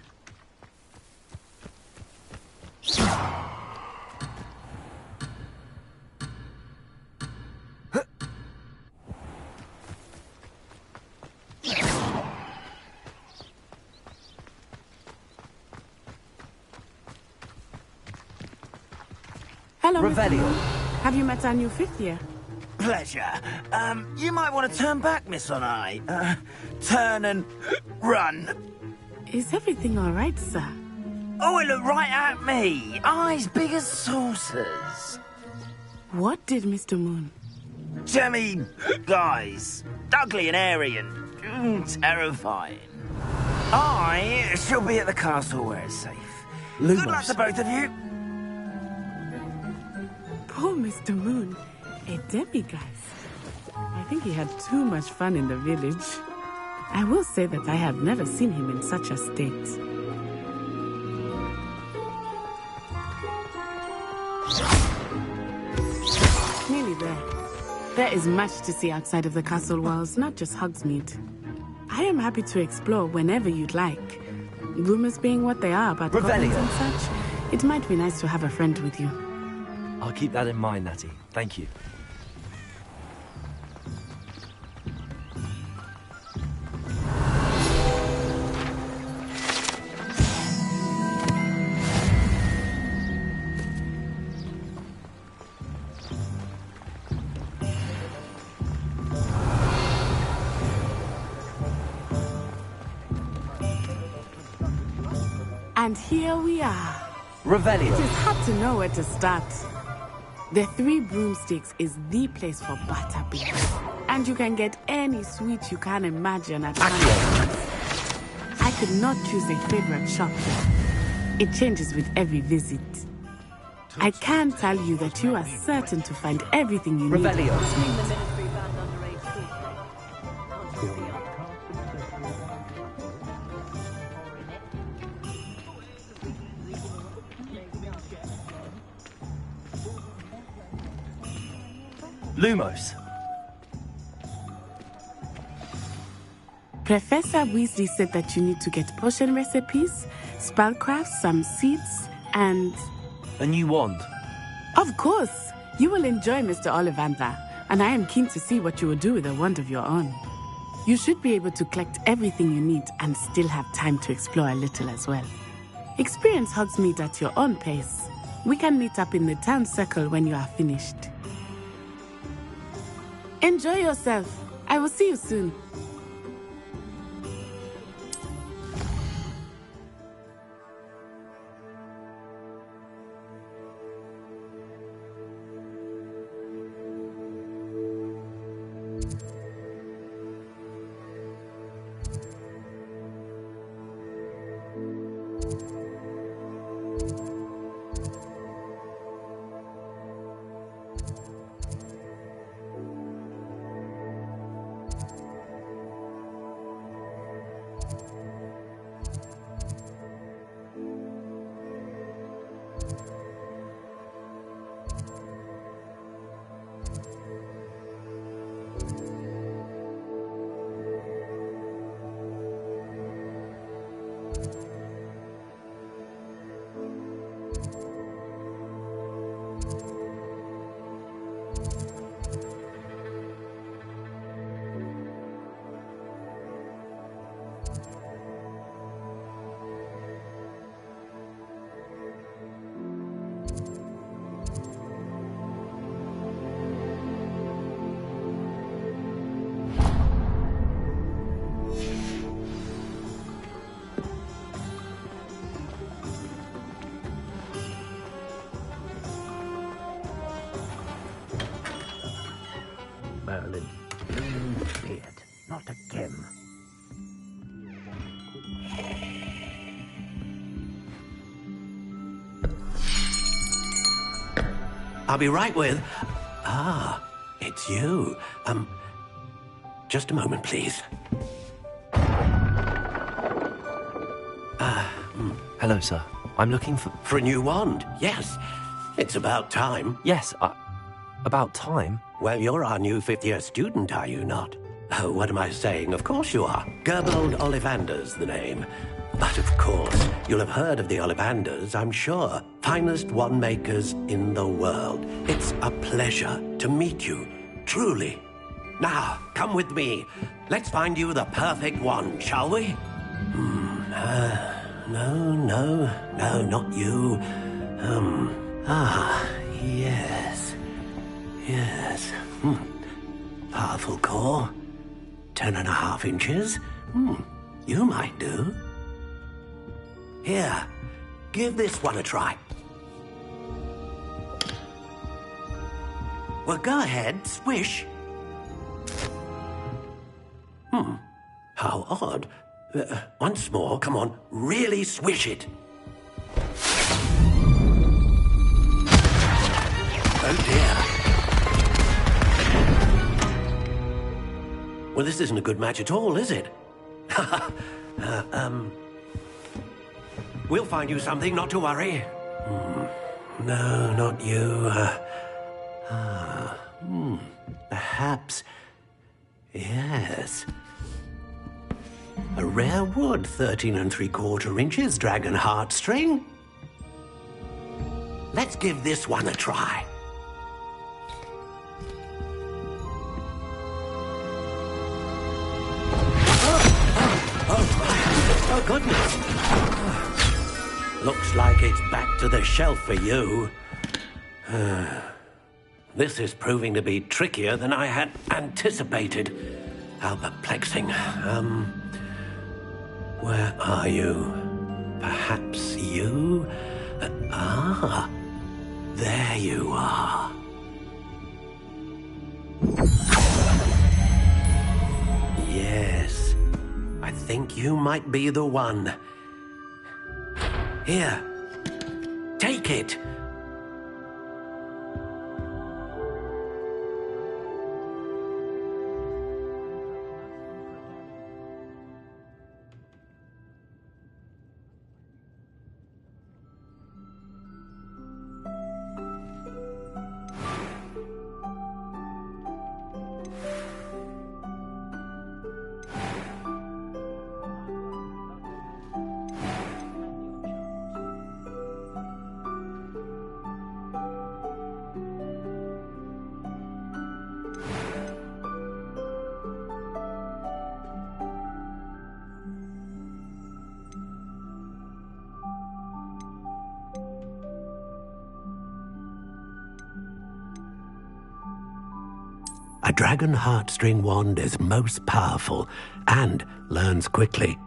Hello, Mr. Moon. Have you met our new fifth year? Pleasure. You might want to turn back, Miss Onai. Turn and run. Is everything all right, sir? Oh, it looked right at me. Eyes big as saucers. What did Mr. Moon? Jemmy, guys. Ugly and airy and terrifying. I shall be at the castle where it's safe. Good luck to both of you. Poor Mr. Moon. A demiguise. I think he had too much fun in the village. I will say that I have never seen him in such a state. Nearly there. There is much to see outside of the castle walls, not just Hogsmeade. I am happy to explore whenever you'd like. Rumors being what they are about goblins and such, it might be nice to have a friend with you. I'll keep that in mind, Natty. Thank you. And here we are. Revelio. It is hard to know where to start. The Three Broomsticks is the place for butterbeer. And you can get any sweet you can imagine at once. I could not choose a favorite shop here. It changes with every visit. I can tell you that you are certain to find everything you need. Revelio. Lumos. Professor Weasley said that you need to get potion recipes, spellcrafts, some seeds, and... A new wand. Of course! You will enjoy Mr. Ollivander, and I am keen to see what you will do with a wand of your own. You should be able to collect everything you need and still have time to explore a little as well. Experience Hogsmeade at your own pace. We can meet up in the town circle when you are finished. Enjoy yourself. I will see you soon. I'll be right with... Ah, it's you. Just a moment, please. Hello, sir. I'm looking for... For a new wand, yes. It's about time. Yes, about time? Well, you're our new fifth-year student, are you not? Oh, what am I saying? Of course you are. Gerbold Ollivander's the name. But of course, you'll have heard of the Ollivanders, I'm sure. Finest wand makers in the world. It's a pleasure to meet you, truly. Now, come with me. Let's find you the perfect wand, shall we? No, not you. Yes. Powerful core. 10.5 inches. You might do. Here, give this one a try. Well, go ahead, swish. How odd. Once more, come on, really swish it. Oh dear. Well, this isn't a good match at all, is it? We'll find you something, not to worry. No, not you. Perhaps... Yes. A rare wood, 13 3/4 inches, dragon heartstring. Let's give this one a try. Oh, goodness. Looks like it's back to the shelf for you. This is proving to be trickier than I had anticipated. How perplexing. Where are you? Perhaps you? There you are. Yes, I think you might be the one. Here, take it. A dragon heartstring wand is most powerful and learns quickly.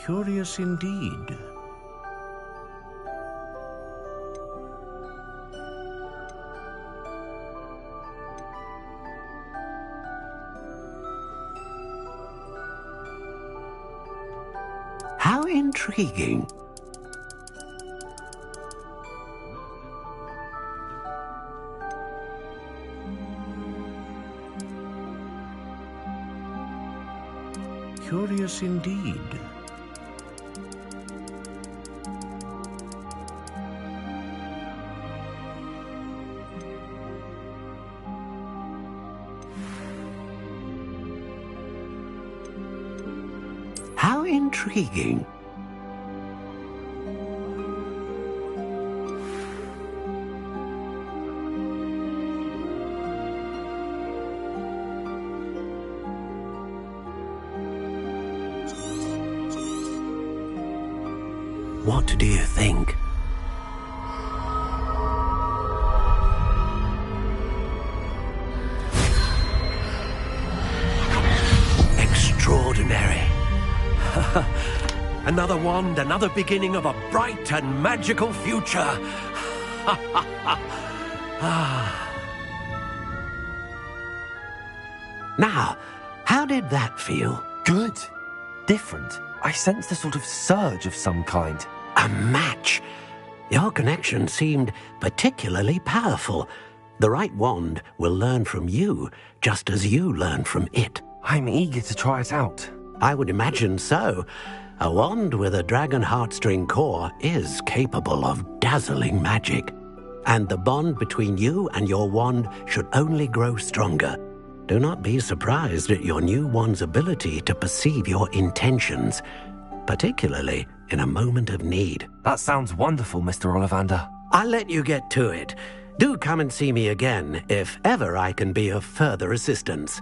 Curious indeed. How intriguing. Curious indeed. How intriguing. What do you think? Extraordinary. Another wand, another beginning of a bright and magical future. Now, how did that feel? Good. Different. I sensed a sort of surge of some kind. A match. Your connection seemed particularly powerful. The right wand will learn from you, just as you learn from it. I'm eager to try it out. I would imagine so. A wand with a dragon heartstring core is capable of dazzling magic. And the bond between you and your wand should only grow stronger. Do not be surprised at your new wand's ability to perceive your intentions, particularly in a moment of need. That sounds wonderful, Mr. Ollivander. I'll let you get to it. Do come and see me again if ever I can be of further assistance.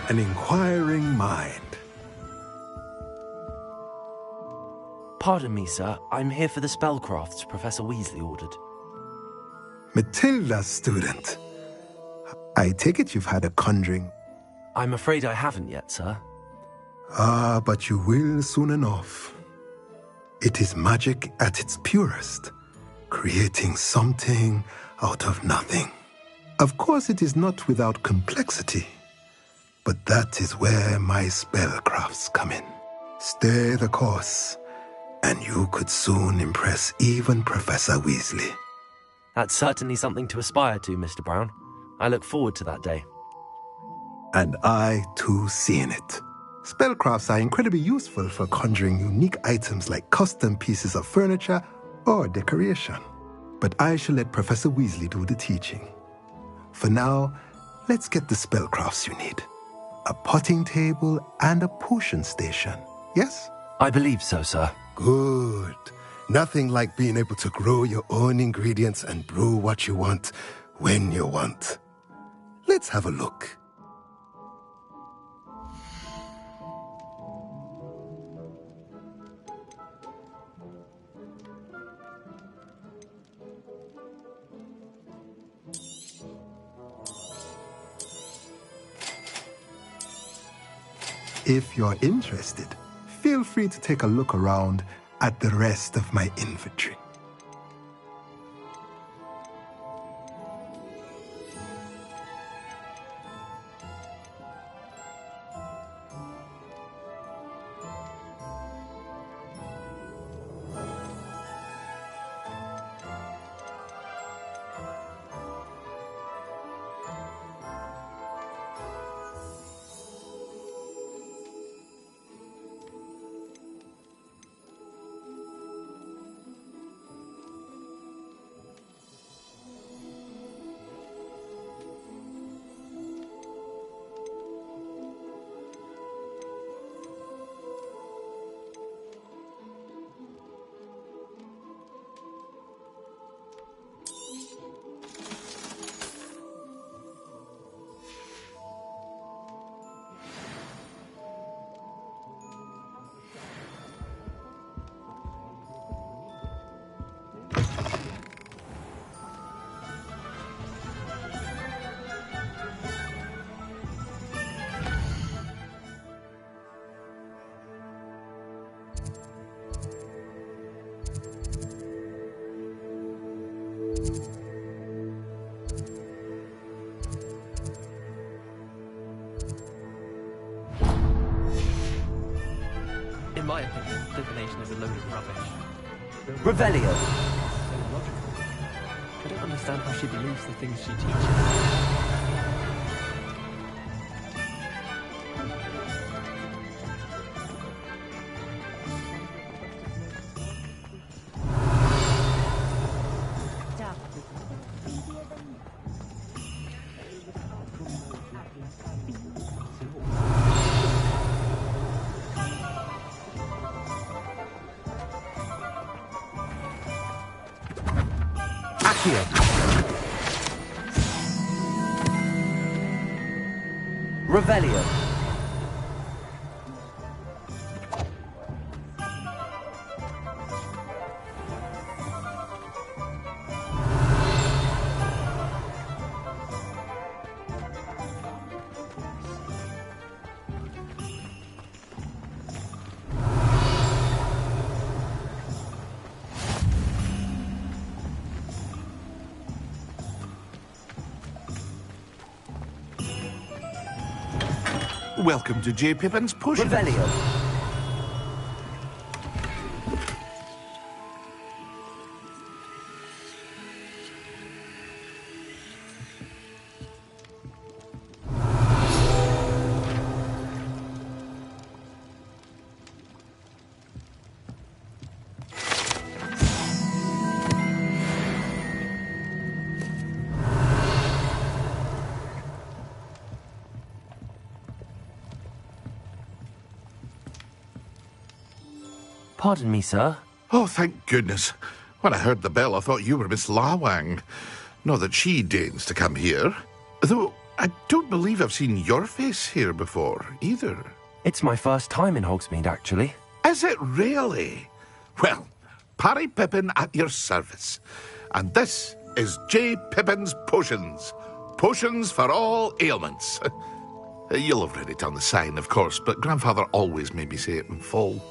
An inquiring mind. Pardon me, sir. I'm here for the spellcrafts Professor Weasley ordered. Matilda's student. I take it you've had a conjuring. I'm afraid I haven't yet, sir. Ah, but you will soon enough. It is magic at its purest, creating something out of nothing. Of course, it is not without complexity, but that is where my spellcrafts come in. Stay the course, and you could soon impress even Professor Weasley. That's certainly something to aspire to, Mr. Brown. I look forward to that day. And I, too, seeing it. Spellcrafts are incredibly useful for conjuring unique items like custom pieces of furniture or decoration. But I shall let Professor Weasley do the teaching. For now, let's get the spellcrafts you need. A potting table and a potion station, yes? I believe so, sir. Good. Nothing like being able to grow your own ingredients and brew what you want, when you want. Let's have a look. If you're interested, feel free to take a look around at the rest of my inventory. In my opinion, divination is a load of rubbish. Revelio. So logical. I don't understand how she believes the things she teaches. Revelio. Welcome to J. Pippin's Potion. Revelio. Pardon me, sir. Oh, thank goodness. When I heard the bell, I thought you were Miss Lawang. Not that she deigns to come here. Though, I don't believe I've seen your face here before, either. It's my first time in Hogsmeade, actually. Is it really? Well, Parry Pippin at your service. And this is J. Pippin's Potions. Potions for all ailments. You'll have read it on the sign, of course, but Grandfather always made me say it in full.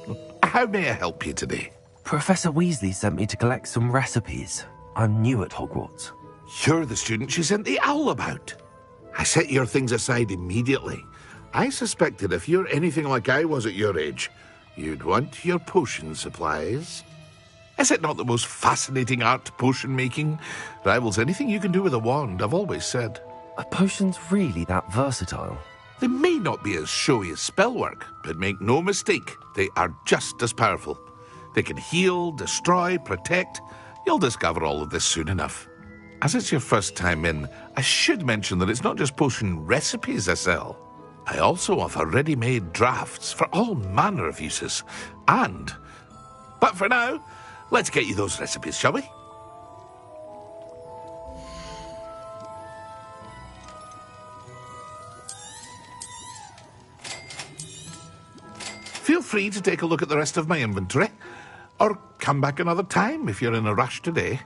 How may I help you today? Professor Weasley sent me to collect some recipes. I'm new at Hogwarts. You're the student she sent the owl about. I set your things aside immediately. I suspected if you're anything like I was at your age, you'd want your potion supplies. Is it not the most fascinating art, potion making? Rivals anything you can do with a wand, I've always said. Are potions really that versatile? They may not be as showy as spellwork, but make no mistake, they are just as powerful. They can heal, destroy, protect. You'll discover all of this soon enough. As it's your first time in, I should mention that it's not just potion recipes I sell. I also offer ready-made drafts for all manner of uses. But for now, let's get you those recipes, shall we? Feel free to take a look at the rest of my inventory, or come back another time if you're in a rush today.